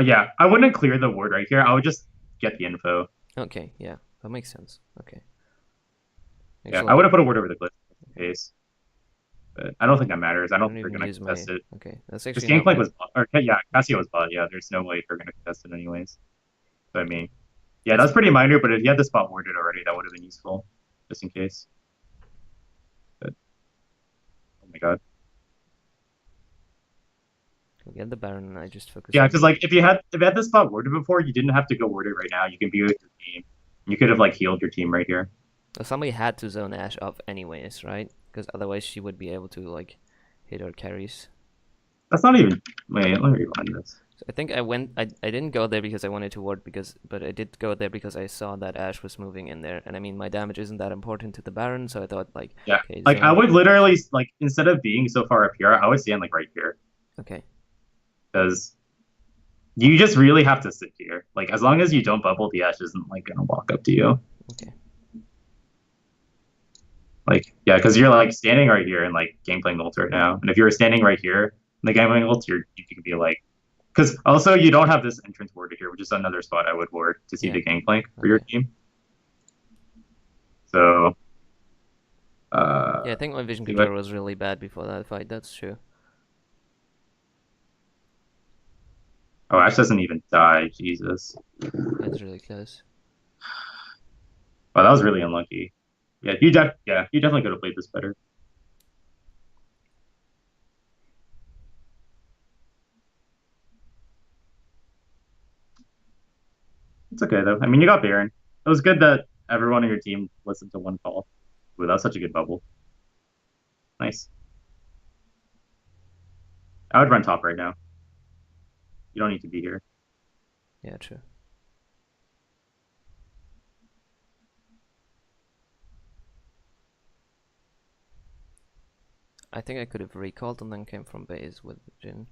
Yeah, I wouldn't clear the ward right here. I would just get the info. Okay, yeah, that makes sense. Okay. Yeah, I Actually, would have put a ward over the cliff in okay. case, but I don't think that matters. I I don't don't think they're even gonna use my. contest it. Okay, that's This actually not Gangplank my. was or yeah, Cassio was bot. Yeah, there's no way they're gonna contest it anyways. So I mean, yeah, That's that's pretty minor. But if you had the spot warded already, that would have been useful, just in case. But oh my god. we get the Baron, and I just focus Yeah, on because mid. like if you had this spot worded before, you didn't have to go worded right now. You can be with your team. You could have like healed your team right here. So somebody had to zone Ashe off anyways, right? Because otherwise she would be able to like hit our carries. That's not even. Wait, let me rewind this. So I think I didn't go there because I wanted to ward but I did go there because I saw that Ashe was moving in there, and I mean my damage isn't that important to the Baron, so I thought like, Yeah, okay, like I zone. would literally like instead of being so far up here, I would stand like right here Okay, because you just really have to sit here. Like as long as you don't bubble, the Ash isn't like gonna walk up to you. okay, Like yeah, because you're like standing right here and like game playing ult right now. And if you were standing right here in the game playing ult, you could be like, because also you don't have this entrance ward here, which is another spot I would ward to see yeah, the gangplank for your okay. team. So Yeah, I think my vision see what? control was really bad before that fight. That's true. Oh, Ash doesn't even die. Jesus. That's really close. Wow, that was really unlucky. Yeah, you definitely could have played this better. It's okay though. I mean, you got Baron. It was good that everyone on your team listened to one call. Ooh, that was such a good bubble. Nice. I would run top right now. You don't need to be here. Yeah, true. I think I could have recalled and then came from base with Jin.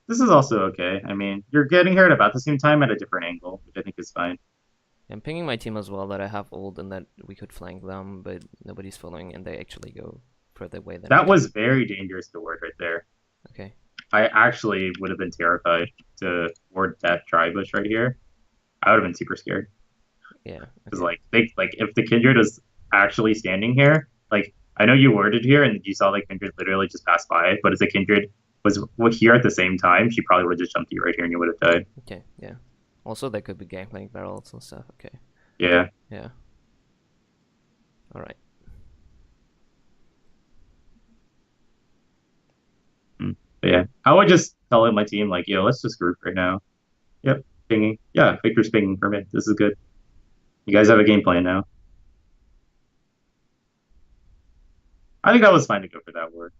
This is also okay. I mean, you're getting here at about the same time at a different angle, which I think is fine. I'm pinging my team as well that I have ult and that we could flank them, but nobody's following and they actually go further away than I That can. was very dangerous to ward right there. Okay. I actually would have been terrified to ward that dry bush right here. I would have been super scared. Yeah. Because Okay. like if the Kindred is actually standing here, like I know you worded here and you saw like Kindred literally just pass by, but if the Kindred was here at the same time, she probably would have just jumped you right here and you would have died. Okay. Yeah. Also, there could be gangplank barrels and stuff. Okay. Yeah. Yeah. All right. But yeah. I would just tell my team like, yo, let's just group right now. Yep. Pinging. Yeah, Victor's pinging for me. This is good. You guys have a game plan now. I think that was fine to go for that word.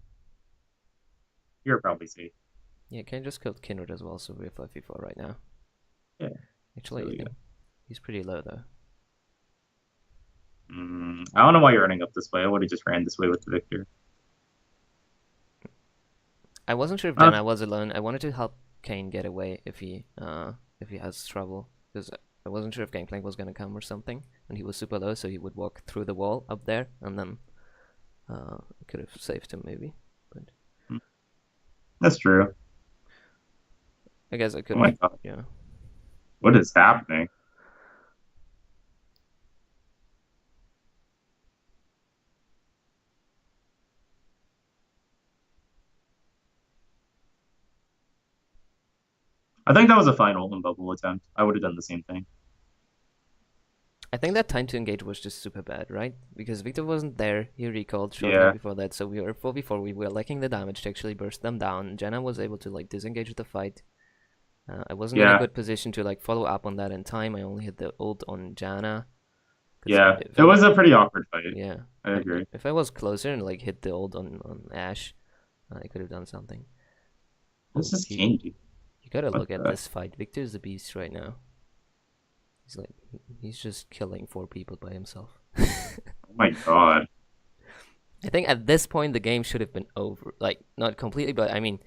You're probably safe. Yeah, can just kill Kindred as well, so we're 5v4 right now. Yeah. Actually, Really I think good. he's pretty low though. I don't know why you're running up this way. I would have just ran this way with the Victor. I wasn't sure if Uh, Jenna was alone. I wanted to help Kane get away if he has trouble, because I wasn't sure if Gangplank was gonna come or something, and he was super low, so he would walk through the wall up there, and then could have saved him maybe. But that's true. I guess I Oh could my have, god. yeah. What is happening? I think that was a fine Olden bubble attempt. I would have done the same thing. I think that time to engage was just super bad, right? Because Victor wasn't there, he recalled shortly Yeah. before that, so we were 4v4, we were lacking the damage to actually burst them down. Jenna was able to like disengage the fight. I wasn't in a Yeah. good position to like follow up on that in time. I only hit the ult on Janna. Yeah. If It I was was, a pretty awkward fight. yeah, I agree. if I was closer and like hit the ult on Ashe, I could have done something. This Oh, is King, dude. you gotta What look at the? this fight. Victor's a beast right now. He's just killing 4 people by himself. Oh my god. I think at this point the game should have been over. Like not completely, but I mean,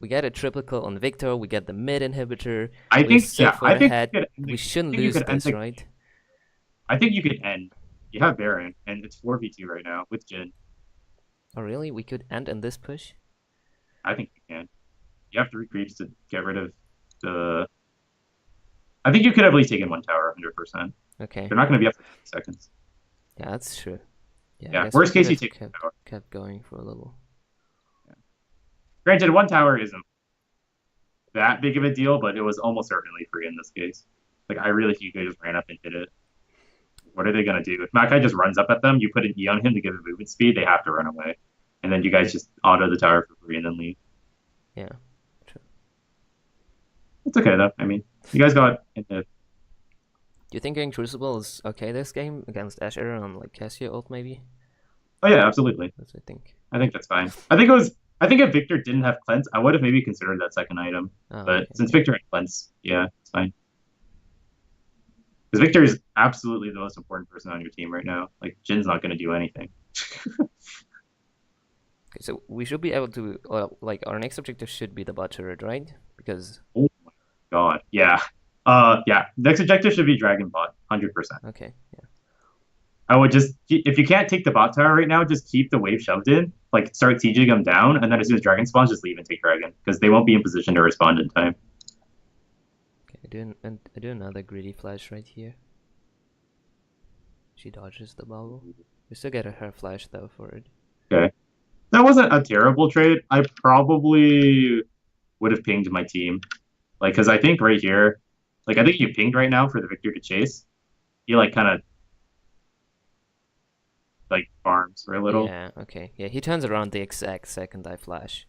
we get a triple kill on Victor. We get the mid inhibitor. I We're think so yeah. far I think ahead. you could end We the, I shouldn't think you lose could end this, the. right? I think you could end You have Baron, and it's 4v2 right now with Jin. Oh, really? We could end in this push? I think you can. You have 3 creeps to get rid of the. I think you could have at least taken one tower 100%. Okay. They're not going to be up for 10 seconds. Yeah, that's true. Yeah, I Yeah, guess we worst could case, you have take one tower. kept going for a little. Yeah. Granted, one tower isn't that big of a deal, but it was almost certainly free in this case. Like, I really think you could just ran up and hit it. What are they going to do? If Makai just runs up at them, you put an E on him to give him movement speed, they have to run away. And then you guys just auto the tower for free and then leave. Yeah, true. It's okay, though. I mean, you guys got into. Do you think going Crucible is okay this game against Asher on like Cassia ult maybe? Oh, yeah, absolutely. That's I think. I think that's fine. I think it was. I think if Victor didn't have cleanse, I would have maybe considered that second item. Oh, But okay. since Victor had cleanse, yeah, it's fine. Because Victor is absolutely the most important person on your team right now. Like Jin's not going to do anything. Okay, so we should be able to like our next objective should be the bot turret, right? Because Oh my god, yeah, yeah. Next objective should be Dragon Bot, 100%. okay, yeah. I would just if you can't take the bot tower right now, just keep the wave shoved in. Like start sieging them down, and then as soon as Dragon spawns, just leave and take Dragon because they won't be in position to respond in time. Okay, I do another greedy flash right here. She dodges the bubble. We still get her flash though for it. Okay, that wasn't a terrible trade. I probably would have pinged my team, like because I think right here, like I think you pinged right now for the Victor to chase. He like kind of like farms for a little. Yeah, okay. Yeah, he turns around the exact second I flash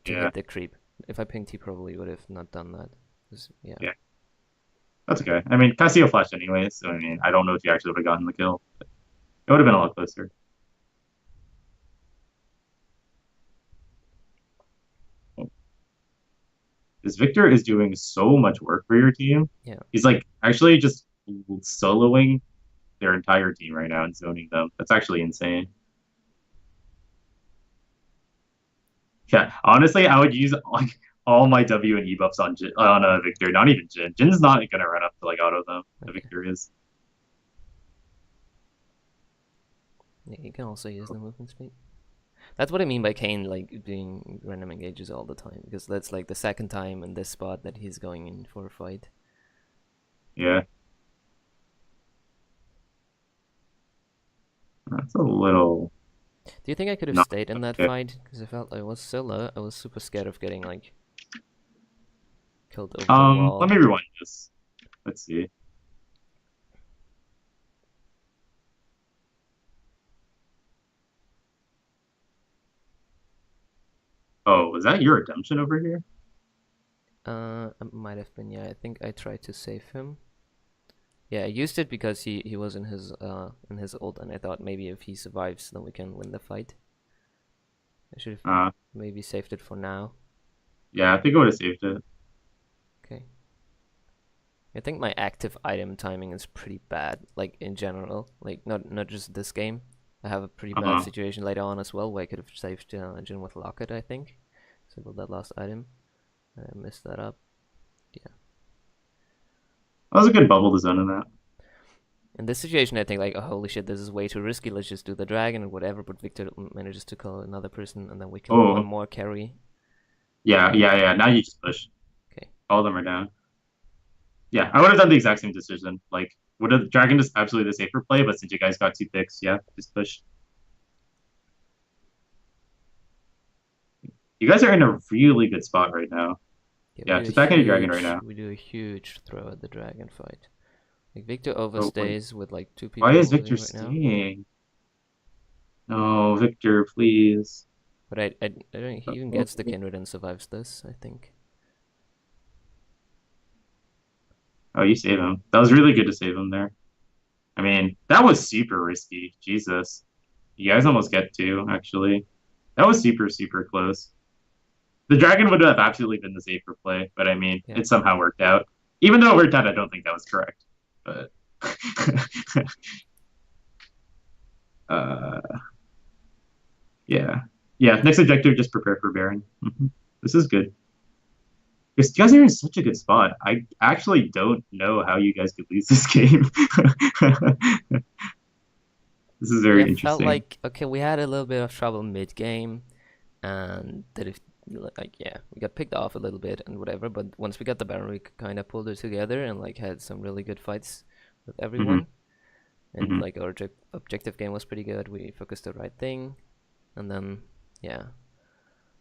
to Yeah, hit the creep. If I pinged, he probably would have not done that. Yeah. yeah, that's okay. I mean, Casio flashed anyways, so I mean, I don't know if he actually would have gotten the kill. But it would have been a lot closer. This Victor is doing so much work for your team. Yeah. He's like actually just soloing their entire team right now and zoning them. That's actually insane. Yeah, honestly, I would use like all my W and E buffs on Victor. Not even Jin. Jin's not gonna run up to like auto them. The Okay. Victor is. Yeah, you can also use the movement speed. That's what I mean by Kane like doing random engages all the time, because that's like the second time in this spot that he's going in for a fight. Yeah, that's a little. Do you think I could have Not stayed in that okay. fight? Because I felt I was so low, I was super scared of getting like killed over the wall. Let me rewind this. Let's see. Oh, was that your redemption over here? It might have been, yeah. I think I tried to save him. Yeah, I used it because he was in his ult, and I thought maybe if he survives, then we can win the fight. I should have maybe saved it for now. Yeah, I think I would have saved it. Okay. I think my active item timing is pretty bad, like in general, like not just this game. I have a pretty bad situation later on as well, where I could have saved Jin with Locket, I think. Disabled that last item. I messed that up. Yeah. That was a good bubble to zone in that. In this situation, I think like, oh, holy shit, this is way too risky. Let's just do the dragon or whatever. But Victor manages to call another person, and then we kill one more carry. Yeah, yeah, yeah. Now you just push. Okay. All of them are down. Yeah, I would have done the exact same decision. Like, would have dragon just absolutely the safer play, but since you guys got 2 picks, yeah, just push. You guys are in a really good spot right now. Yeah, just back into dragon right now. We do a huge throw at the dragon fight. Like Victor overstays with like 2 people. Why is Victor right staying? No, Victor, please. But I don't. He even gets the kindred and survives this, I think. Oh, you save him. That was really good to save him there. I mean, that was super risky. Jesus. You guys almost get 2, actually. That was super, super close. The dragon would have absolutely been the safer play, but I mean, it somehow worked out. Even though it worked out, I don't think that was correct. But yeah. Yeah, next objective, just prepare for Baron. This is good. You guys are in such a good spot. I actually don't know how you guys could lose this game. This is Yeah, very it felt interesting. like okay, we had a little bit of trouble mid game, and that if like yeah, we got picked off a little bit and whatever. But once we got the Baron, we kind of pulled it together and like had some really good fights with Hmm. everyone. And Hmm. like our objective game was pretty good. We focused the right thing, and then yeah,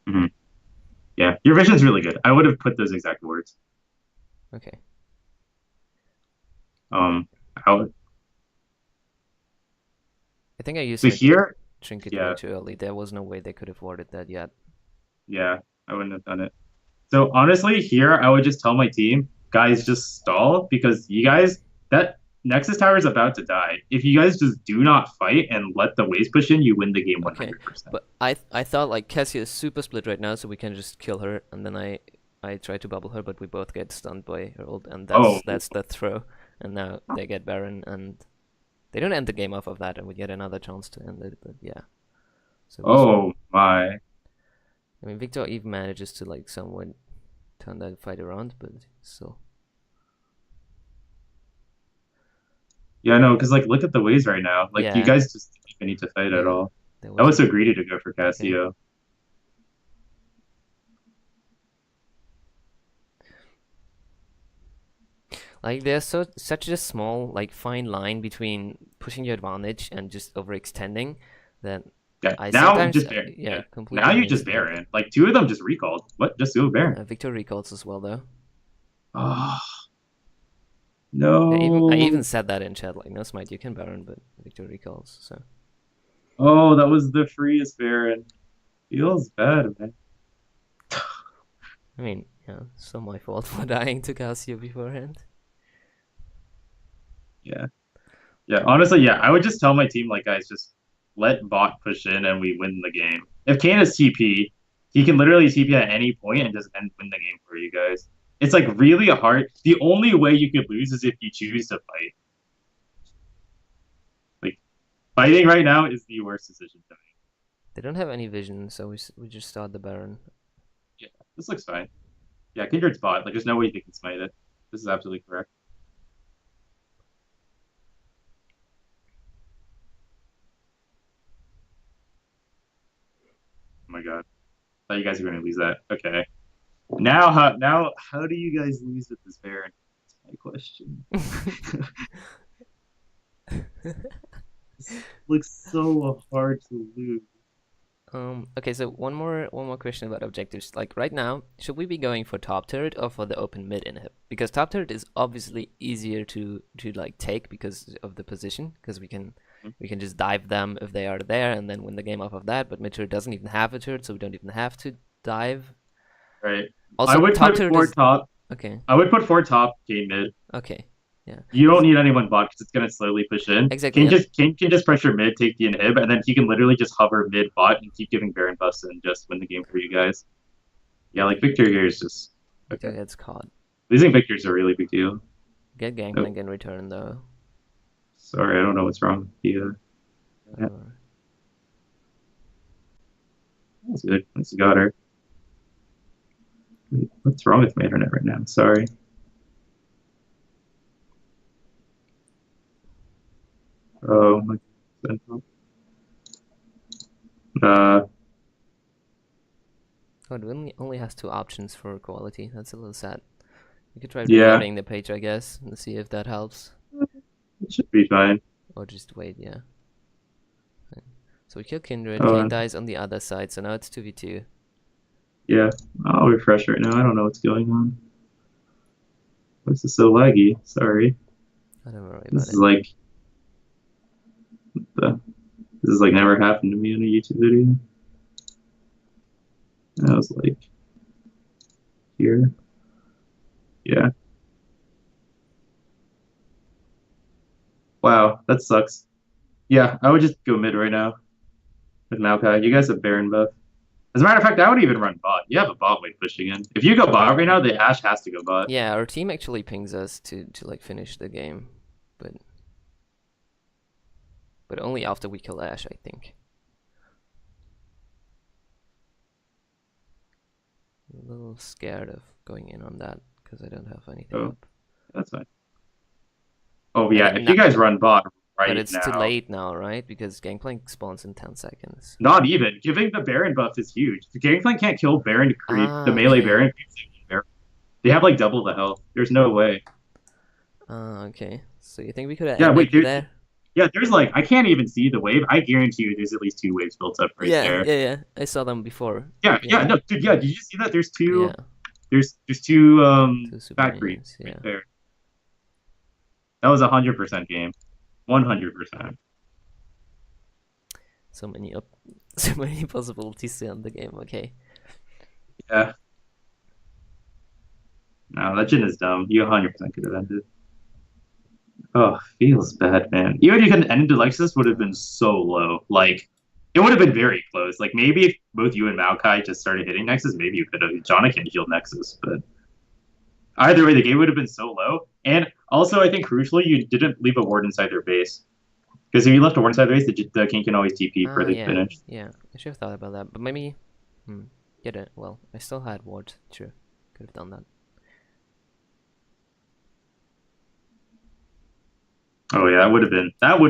Hmm. Yeah, your vision's really good. I would have put those exact words. okay. Um, how, I think I used so my here, trinket way yeah, too early. There was no way they could have warded that yet. yeah, I wouldn't have done it. So honestly, here I would just tell my team, guys, just stall because you guys that Nexus Tower is about to die. If you guys just do not fight and let the waves push in, you win the game Okay, 100%. but I thought like Cassia is super split right now, so we can just kill her, and then I try to bubble her, but we both get stunned by her ult, and Oh, that's the throw. And now they get Baron, and they don't end the game off of that, and we get another chance to end it. But yeah, so we'll see. oh my. I mean, Victor even manages to like somewhat turn that fight around, but still. Yeah, no, because like look at the waves right now. Like you Yeah, guys just don't even need to fight at yeah, all. there I was was a so greedy to go for okay. Cassio. Like there's such a small like fine line between pushing your advantage and just overextending that Yeah, I now sometimes just Baron. yeah Yeah, now completely you miss just that. Baron. Like two of them just recalled. What? Just go Baron. Victor recalls as well though. Oh Yeah, even I even no. said that in chat like no smite you can Baron but Victor recalls so Oh, that was the freest Baron. Feels bad, man. I mean yeah still my fault for dying to Casio beforehand. Yeah. Yeah. Honestly, yeah. I would just tell my team, like, guys, just let bot push in and we win the game. If Kane is TP, he can literally TP at any point and just win the game for you guys. It's like really hard. The only way you could lose is if you choose to fight. Like fighting right now is the worst decision to make. They don't have any vision so we just start the Baron. Yeah, this looks fine. Yeah, Kindred's bot. Like, there's no way they can smite it. This is absolutely correct. Oh my god. I thought you guys were going to lose that. Okay. Now how do you guys lose with this Baron? That's my question. This looks so hard to lose. Okay, so one more question about objectives. Like right now, should we be going for top turret or for the open mid inhib? Because top turret is obviously easier to like take because of the position, because we can just dive them if they are there and then win the game off of that. But mid turret doesn't even have a turret, so we don't even have to dive. Right. I Also, would top put turret four is top. okay. I would put four top Kane mid. Okay, yeah, You don't need anyone bot because it's gonna slowly push in. exactly. And Kane can just pressure mid, take the inhib, and then he can literally just hover mid bot and keep giving Baron buffs and just win the game for you guys. Yeah, like Victor here is just Victor okay. gets caught. Losing Victor is a really big deal. Get Oh, gangplank in return though. sorry, I don't know what's wrong with the yeah, Whatever. that's good. At least you got her. Wait, what's wrong with my internet right now? Sorry. Oh my uh Oh, it only has two options for quality. That's a little sad. You could try yeah, reloading the page, I guess, and see if that helps. it should be fine. Or just wait, yeah. So we kill Kindred, Oh Kane dies on the other side, so now it's 2v2. yeah. I'll refresh right now. I don't know what's going on. Why is this so laggy? Sorry. I don't worry This about is it. like the this has like never happened to me in a YouTube video. I was like here. Yeah. Wow, that sucks. Yeah, I would just go mid right now with Maokai. You guys have Baron buff. As a matter of fact, I would even run bot. You have a bot wave pushing in. If you go bot right now, the Ashe has to go bot. Yeah, our team actually pings us to like finish the game, but only after we kill Ashe, I think. I'm a little scared of going in on that because I don't have anything Oh, up. that's fine. Oh And yeah, if you guys run bot, But right it's too now. late now, right? Because Gangplank spawns in 10 seconds. Not even. Giving the Baron buff is huge. The Gangplank can't kill Baron creep, the Ah, melee okay. Baron creeps. They have like double the health. There's no way. Ah, okay. So you think we could have Yeah, wait, ended dude. there? Yeah, there's like I can't even see the wave. I guarantee you there's at least two waves built up right Yeah, there. yeah, yeah. I saw them before. Yeah, yeah, Yeah, no, dude, yeah, did you see that? yeah. There's two Two super back creeps minions. right Yeah. there. That was 100% game. 100%. So many up, so many possibilities to end the game. Okay. Yeah. No, that Jin is dumb. You 100% could have ended. Oh, feels bad, man. Even if you could end Alexis would have been so low. Like, it would have been very close. Like, maybe if both you and Maokai just started hitting Nexus, maybe you could have. Jonna can heal Nexus, but either way, the game would have been so low. And also, I think crucially, you didn't leave a ward inside their base. Because if you left a ward inside their base, the king can always TP for Ah, the yeah, finish. yeah. I should have thought about that, but maybe. Hmm. Get it. Well, I still had ward. True. Could have done that. Oh yeah, that would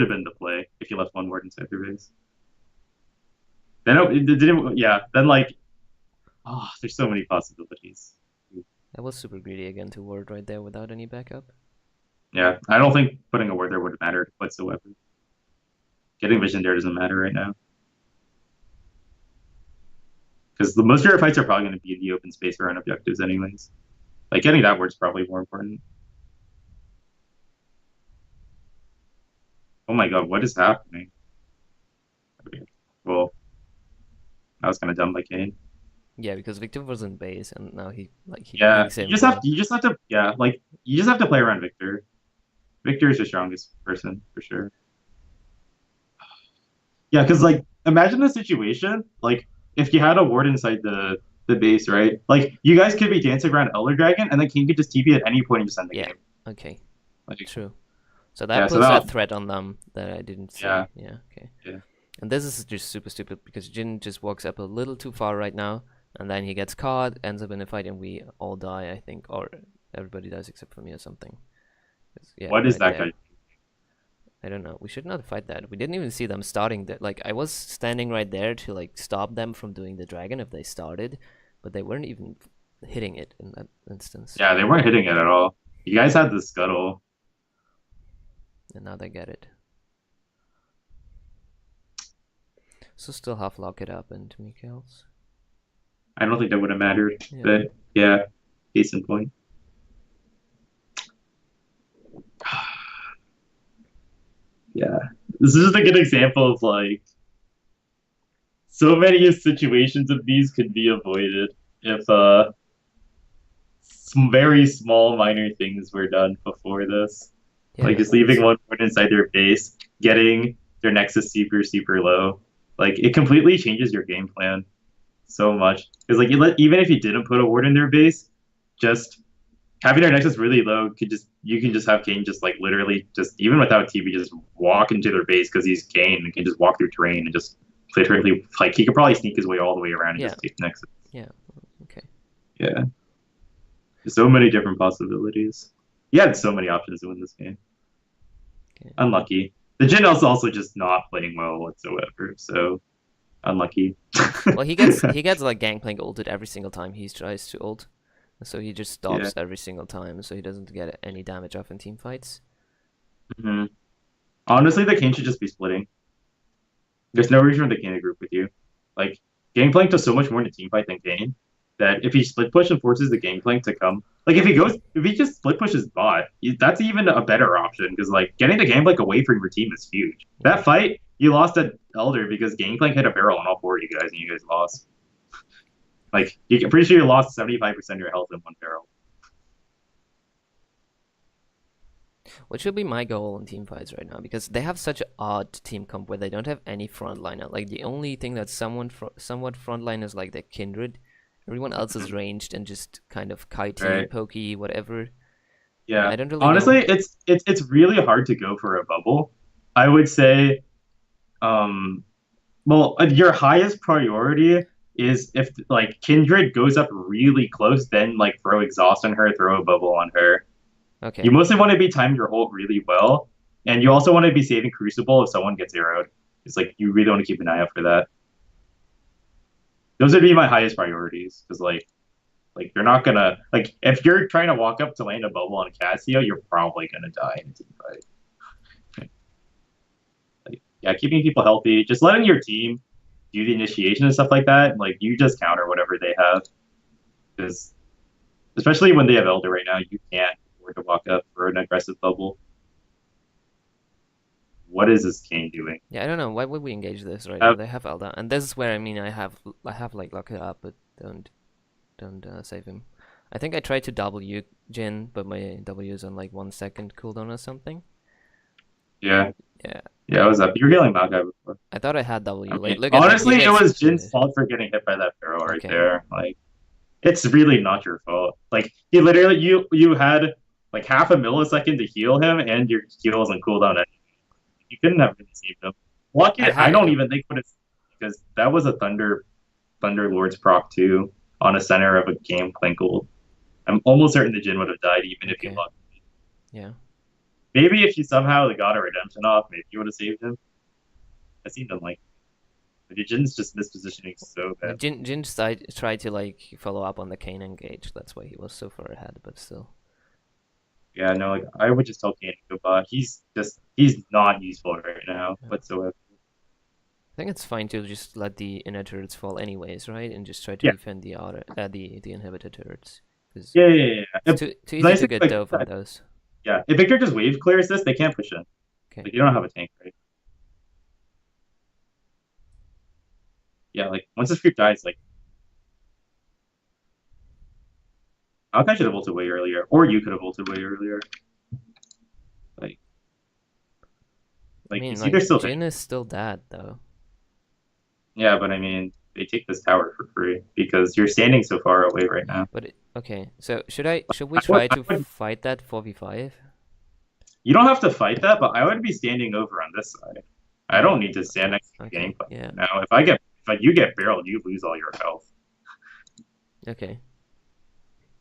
have been the play if you left one ward inside their base. Then it didn't. Yeah. Then like, oh, there's so many possibilities. That was super greedy again to ward right there without any backup. Yeah, I don't think putting a ward there would have mattered whatsoever. Getting vision there doesn't matter right now because the most of your fights are probably going to be in the open space around objectives, anyways. Like getting that word's probably more important. Oh my god, what is happening? Okay. Well, that was kind of dumb by Kane. Yeah, because Victor was in base, and now he Yeah, pings him for. you just have to yeah, like you just have to play around Victor. Victor is the strongest person for sure. Yeah, because like imagine the situation like if you had a ward inside the base, right? Like you guys could be dancing around Elder Dragon, and then King could just TP at any point and just end the Yeah. game. Okay. Like True. So that yeah, so puts that that threat on them that I didn't see. yeah Yeah. Okay. yeah. And this is just super stupid because Jin just walks up a little too far right now, and then he gets caught, ends up in a fight, and we all die, I think, or everybody dies except for me or something. Yeah, What is right that there. guy? I don't know. We should not fight that. We didn't even see them starting that. Like I was standing right there to like stop them from doing the dragon if they started, but they weren't even hitting it in that instance. Yeah, they weren't hitting it at all. You guys had the scuttle. And now they get it. So still half lock it up into Mikhail's. I don't think that would have mattered, Yeah. but yeah, case in point. Yeah, this is just a good example of like so many situations of these could be avoided if some very small minor things were done before this. Like Yeah. just leaving one foot inside their base, getting their nexus super low. Like it completely changes your game plan so much. Because like even if you didn't put a ward in their base, just having their nexus really low could just you can just have Kane just like literally just even without TB just walk into their base because he's Kane and can just walk through terrain and just literally like he could probably sneak his way all the way around and Yeah. just take the nexus. Yeah. Okay. Yeah. There's so many different possibilities. You had so many options to win this game. Okay. Unlucky. The Jin is also just not playing well whatsoever, so unlucky. Well, he gets like Gangplank ulted every single time he tries to ult, so he just Yeah. stops every single time, so he doesn't get any damage off in team fights. Mhm. Honestly, the Kane should just be splitting. There's no reason for the Kane to group with you. Like, Gangplank does so much more in a team fight than Kane that if he split push and forces the Gangplank to come, like if he just split pushes bot, that's even a better option because like getting the Gangplank away from your team is huge. That fight, you lost at Elder because Gangplank hit a barrel on all four of you guys and you guys lost. Like, I'm pretty sure you lost 75% of your health in one barrel. What should be my goal in team fights right now? Because they have such an odd team comp where they don't have any frontliner. Like the only thing that's somewhat frontline is like the Kindred. Everyone else is ranged and just kind of kitey, Right. pokey, whatever. Yeah. I don't really Honestly, know. it's really hard to go for a bubble. I would say, well, your highest priority is if like Kindred goes up really close, then like throw exhaust on her, throw a bubble on her. Okay. You mostly want to be timing your ult really well. And you also want to be saving Crucible if someone gets arrowed. It's like you really want to keep an eye out for that. Those would be my highest priorities because like you're not gonna like if you're trying to walk up to land a bubble on Cassia, you're probably gonna die in a team fight. Like, yeah, keeping people healthy, just letting your team do the initiation and stuff like that. Like you just counter whatever they have because especially when they have Elder right now, you can't afford to walk up for an aggressive bubble. What is this Kane doing? Yeah, I don't know. Why would we engage this right now? Uh, They have Elda, and this is where I mean I have like lock it up, but don't save him. I think I tried to W Jin, but my W is on like 1 second cooldown or something. yeah, Yeah, yeah, it was up. You were healing Magai before. I thought I had I W. Like, mean, look at him. He honestly, it gets was Jin's finish. fault for getting hit by that barrel right Okay. there. Like, it's really not your fault. Like, he literally, you had like half a millisecond to heal him, and your heal wasn't cooldown. Anyway. You couldn't have really saved him. I Lucky, I had don't even think would have because that was a Thunder Lord's proc too on a center of a game Klinkle. I'm almost certain the Jin would have died even if he okay. lucked. Yeah. Maybe if you somehow got a redemption off, maybe you would have saved him. I seemed unlikely. The Jin's just mispositioning so Yeah, bad. Jin tried to like follow up on the Kane engage. That's why he was so far ahead, but still. Yeah, no, like I would just tell Kane to go by. He's not useful right now Yeah. whatsoever. I think it's fine to just let the inner turrets fall anyways, right? And just try to Yeah, defend the inhibitor turrets. Because yeah. it's too easy Nice to thing, get like dove on those. yeah, if Victor just wave clears this, they can't push in. Okay. Like you don't have a tank, right? Yeah, like once this creep dies, like Alkai should have ulted way earlier, or you could have ulted way earlier. Like, I you mean, see, they're like still Jin is still dead though. yeah, but I mean, they take this tower for free because you're standing so far away right now. But okay, so should we try to fight that 4v5? You don't have to fight that, but I would be standing over on this side. I Oh, don't need to stand next to the okay, gameplay yeah, now. If you get barreled, you lose all your health. okay.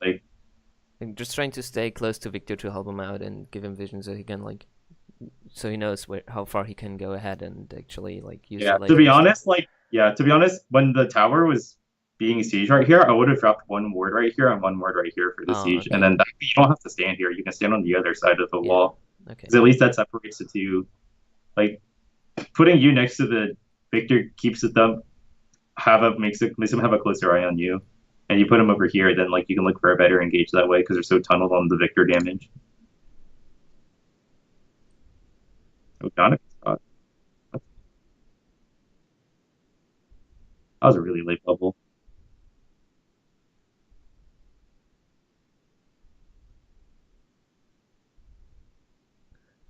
Like I'm just trying to stay close to Victor to help him out and give him vision so he can like, so he knows how far he can go ahead and actually like use the yeah, lane and stuff. to be honest, when the tower was being sieged right here, I would have dropped one ward right here and one ward right here for the Oh, siege, and okay, then you don't have to stand here. You can stand on the other side of the yeah, wall okay, because at least that separates the two. Like putting you next to the Victor keeps them makes them have a closer eye on you, and you put them over here, then like you can look for a better engage that way because they're so tunneled on the Victor damage. Oh, Donovan spot. That was a really late bubble.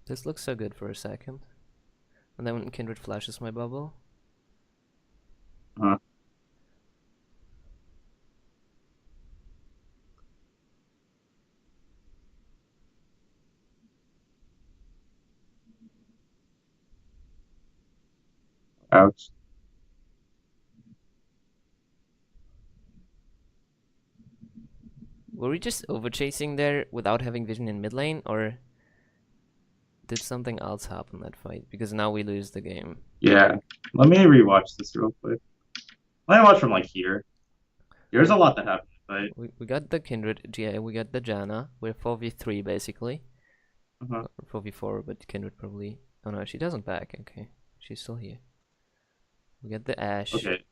this looks so good for a second, and then when Kindred flashes my bubble, Uh, ouch. were we just over chasing there without having vision in mid lane, or did something else happen that fight? Because now we lose the game. Yeah. Let me rewatch this real quick. Let me watch from like here. There's a lot that happened, but We got the Kindred GA, we got the Janna. We're 4v3 basically. uh-huh. Or 4v4, but Kindred probably. Oh no, she doesn't back. Okay, she's still here. We got the Ash. Okay.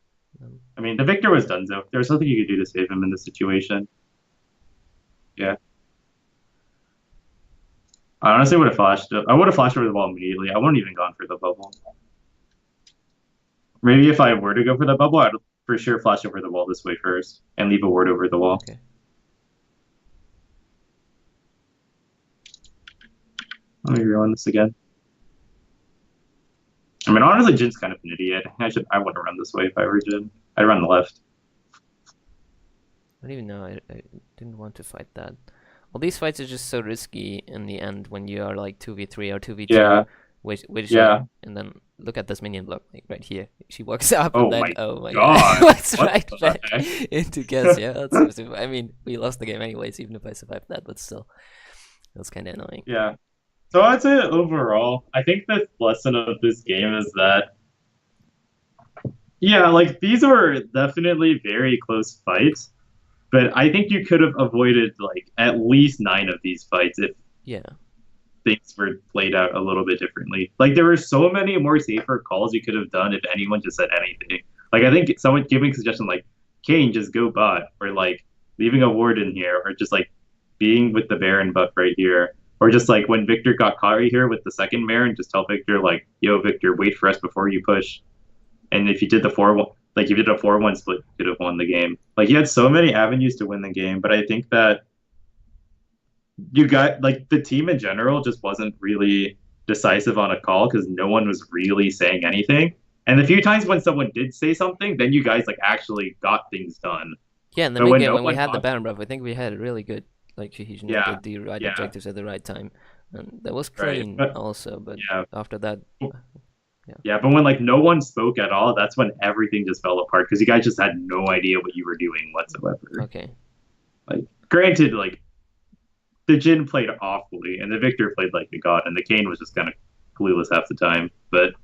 I mean, the Victor was done, so there's nothing you could do to save him in this situation. Yeah. I honestly would have flashed. I would have flashed over the wall immediately. I wouldn't even gone for the bubble. Maybe if I were to go for the bubble, I'd for sure flash over the wall this way first and leave a ward over the wall. Okay. Let me rewind this again. I mean, honestly, Jin's kind of an idiot. I wouldn't run this way if I were Jin. I'd run the left. I don't even know. I didn't want to fight that. Well, these fights are just so risky in the end when you are like 2v3 or 2v2. Yeah. Which Yeah. and then look at this minion block like right here. She walks up Oh and then my oh my God. walks What right the back heck? into Cassia. That's I mean, we lost the game anyways, even if I survived that, but still, that's kind of annoying. Yeah. So I'd say overall, I think the lesson of this game is that, yeah, like these are definitely very close fights, but I think you could have avoided like at least nine of these fights if Yeah. things were played out a little bit differently. Like there were so many more safer calls you could have done if anyone just said anything. Like I think someone giving a suggestion like Kane just go bot or like leaving a ward in here or just like being with the Baron buff right here. Or just like when Victor got caught right here with the second Baron, just tell Victor like, "Yo, Victor, wait for us before you push." And if you did the 4-1, like you did a 4-1 split, you could have won the game. Like he had so many avenues to win the game, but I think that you got like the team in general just wasn't really decisive on a call because no one was really saying anything. And the few times when someone did say something, then you guys like actually got things done. Yeah, in the But mid when game no when we one had the talked, Baron buff, I think we had a really good like cohesion and yeah, did the right yeah, objectives at the right time, and that was right. clean But also. But yeah, after that, yeah, yeah. But when like no one spoke at all, that's when everything just fell apart because you guys just had no idea what you were doing whatsoever. okay, Like, granted, like the Jin played awfully and the Victor played like the god, and the Kane was just kind of clueless half the time. But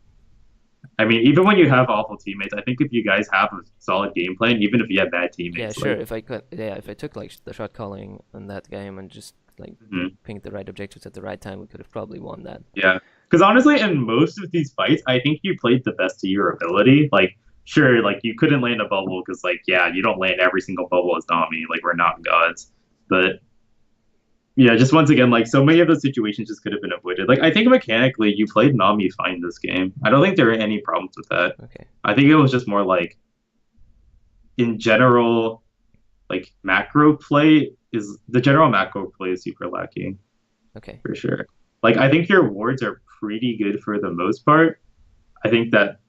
I mean, even when you have awful teammates, I think if you guys have a solid game plan, even if you have bad yeah, teammates, sure. like If I could, yeah, if I took like the shot calling in that game and just like mhm, pinged the right objectives at the right time, we could have probably won that. yeah. Because honestly, in most of these fights, I think you played the best to your ability. Like, sure, like you couldn't land a bubble because, like, yeah, you don't land every single bubble as Nami. Like, we're not gods. But yeah, just once again, like so many of those situations just could have been avoided. Like, I think mechanically, you played Nami fine this game. I don't think there were any problems with that. Okay, I think it was just more like in general, like macro play is the general macro play is super lacking okay, for sure. Like I think your wards are pretty good for the most part. I think that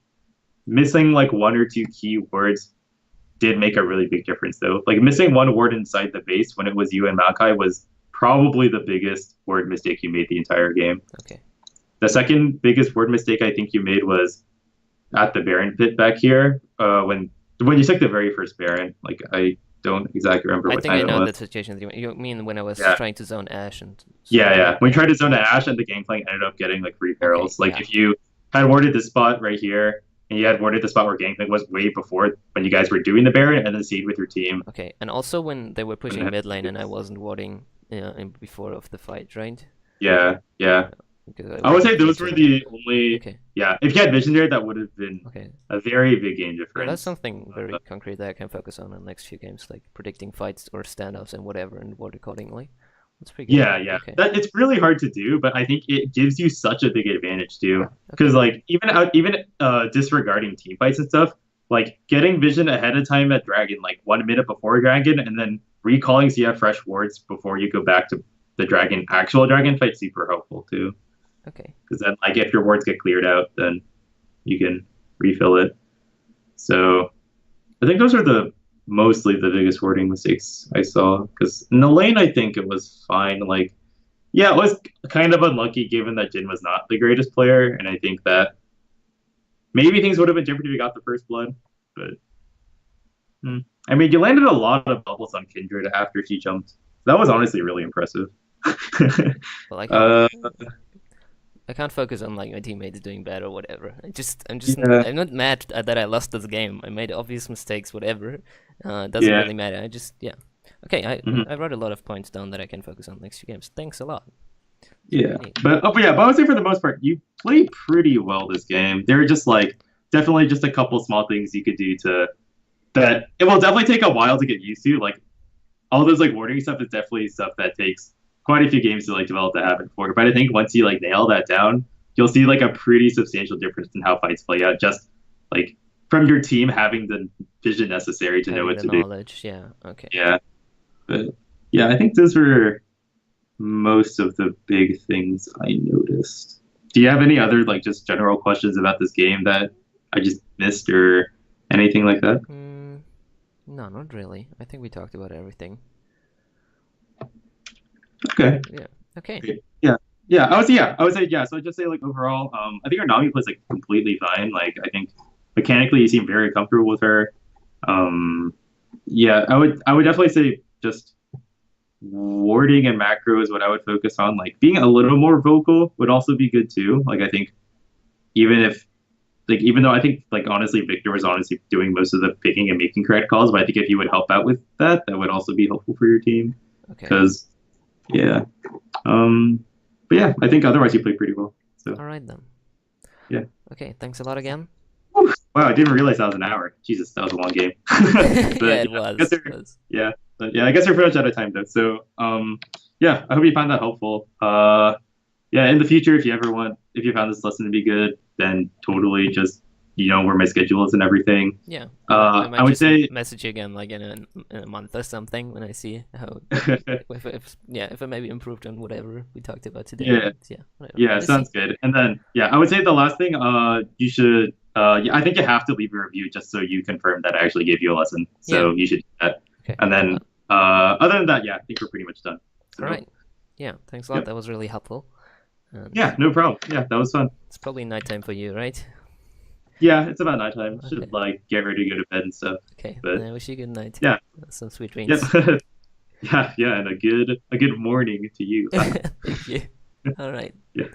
missing like one or two key words did make a really big difference though. Like missing one word inside the base when it was you and Makai was probably the biggest word mistake you made the entire game. okay, The second biggest word mistake I think you made was at the Baron pit back here when you took the very first Baron. Like I don't exactly remember I what think I time it know was. the situation that you mean when I was Yeah, trying to zone Ash and yeah, stuff, yeah. right? We Yeah. tried to zone to Ash, and the gangplank ended up getting like three Okay, barrels. Like yeah. if you had warded the spot right here, and you had warded the spot where gangplank was way before when you guys were doing the Baron, and then seed with your team. Okay, and also when they were And pushing then, mid lane and I wasn't warding before of the fight, right? yeah, yeah. Because I I would wanted say to make those sure were that. the only. Okay, Yeah, if you had vision there, that would have been okay. a very big game Yeah, that's difference. something very concrete that I can focus on in the next few games, like predicting fights or standoffs and whatever, and ward accordingly. That's pretty good. Yeah, yeah. Okay, That it's really hard to do, but I think it gives you such a big advantage too. Because okay. like even disregarding team fights and stuff, like getting vision ahead of time at Dragon, like 1 minute before Dragon, and then recalling so you have fresh wards before you go back to the Dragon actual Dragon fight, super helpful too. Okay. Because then like if your wards get cleared out, then you can refill it. So I think those are the mostly the biggest wording mistakes I saw. Because in the lane, I think it was fine. Like, yeah, it was kind of unlucky given that Jin was not the greatest player, and I think that maybe things would have been different if you got the first blood. But I mean, you landed a lot of bubbles on Kindred after she jumped. That was honestly really impressive. Well, uh, I can't focus on like my teammates doing bad or whatever. yeah, I'm not mad that I lost this game. I made obvious mistakes, whatever. It doesn't yeah, really matter. I just yeah. Okay, mhm, I wrote a lot of points down that I can focus on next few games. Thanks a lot. It's yeah. pretty neat. But yeah, but I would say for the most part, you played pretty well this game. There were just like definitely just a couple small things you could do to that it will definitely take a while to get used to. Like all those like warding stuff is definitely stuff that takes quite a few games to like develop the habit for. But I think once you like nail that down, you'll see like a pretty substantial difference in how fights play out. Just like from your team having the vision necessary to know Having what the to do. knowledge, yeah. Okay. Yeah, but yeah, I think those were most of the big things I noticed. Do you have any other like just general questions about this game that I just missed or anything like that? Mm, no, not really. I think we talked about everything. Okay. Yeah. Okay. Great. Yeah. I would say. So I'd just say like overall, I think our Nami plays like completely fine. Like I think mechanically you seem very comfortable with her. Yeah, I would definitely say just warding and macro is what I would focus on. Like being a little more vocal would also be good too. Like I think even if like even though I think like honestly Victor was honestly doing most of the picking and making correct calls, but I think if you would help out with that, that would also be helpful for your team. Okay. Because yeah, but yeah, I think otherwise you played pretty well. So All right then. yeah. Okay, thanks a lot again. Whew. Wow, I didn't realize that was an hour. Jesus, that was a long game. Yeah, But it yeah, I guess was. It we're, was. yeah, but yeah, I guess we're pretty much out of time though. So yeah, I hope you found that helpful. Yeah, in the future, if you found this lesson to be good, then totally just where my schedule is and everything. Yeah, I I might would just say, message you again like in a month or something when I see how if I maybe improved on whatever we talked about today. yeah, Yeah, whatever. yeah, We'll see. sounds good. And then yeah, I would say the last thing, you should, yeah, I think you have to leave a review just so you confirm that I actually gave you a lesson. Yeah. So you should do that. Okay. And Why then not? other than that, yeah, I think we're pretty much done. All So right. Yeah. Thanks a lot. yep, That was really helpful. And yeah, no problem. Yeah, that was fun. it's probably nighttime for you, right? Yeah, it's about nighttime. Okay. Should like get ready to go to bed and stuff. Okay. But Then I wish you a good night. yeah, Some sweet yep, dreams. yeah, yeah, and a good morning to you. Thank you. All right. Yeah,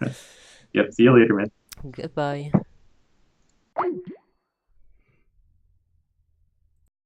yep. See you later, man. Goodbye.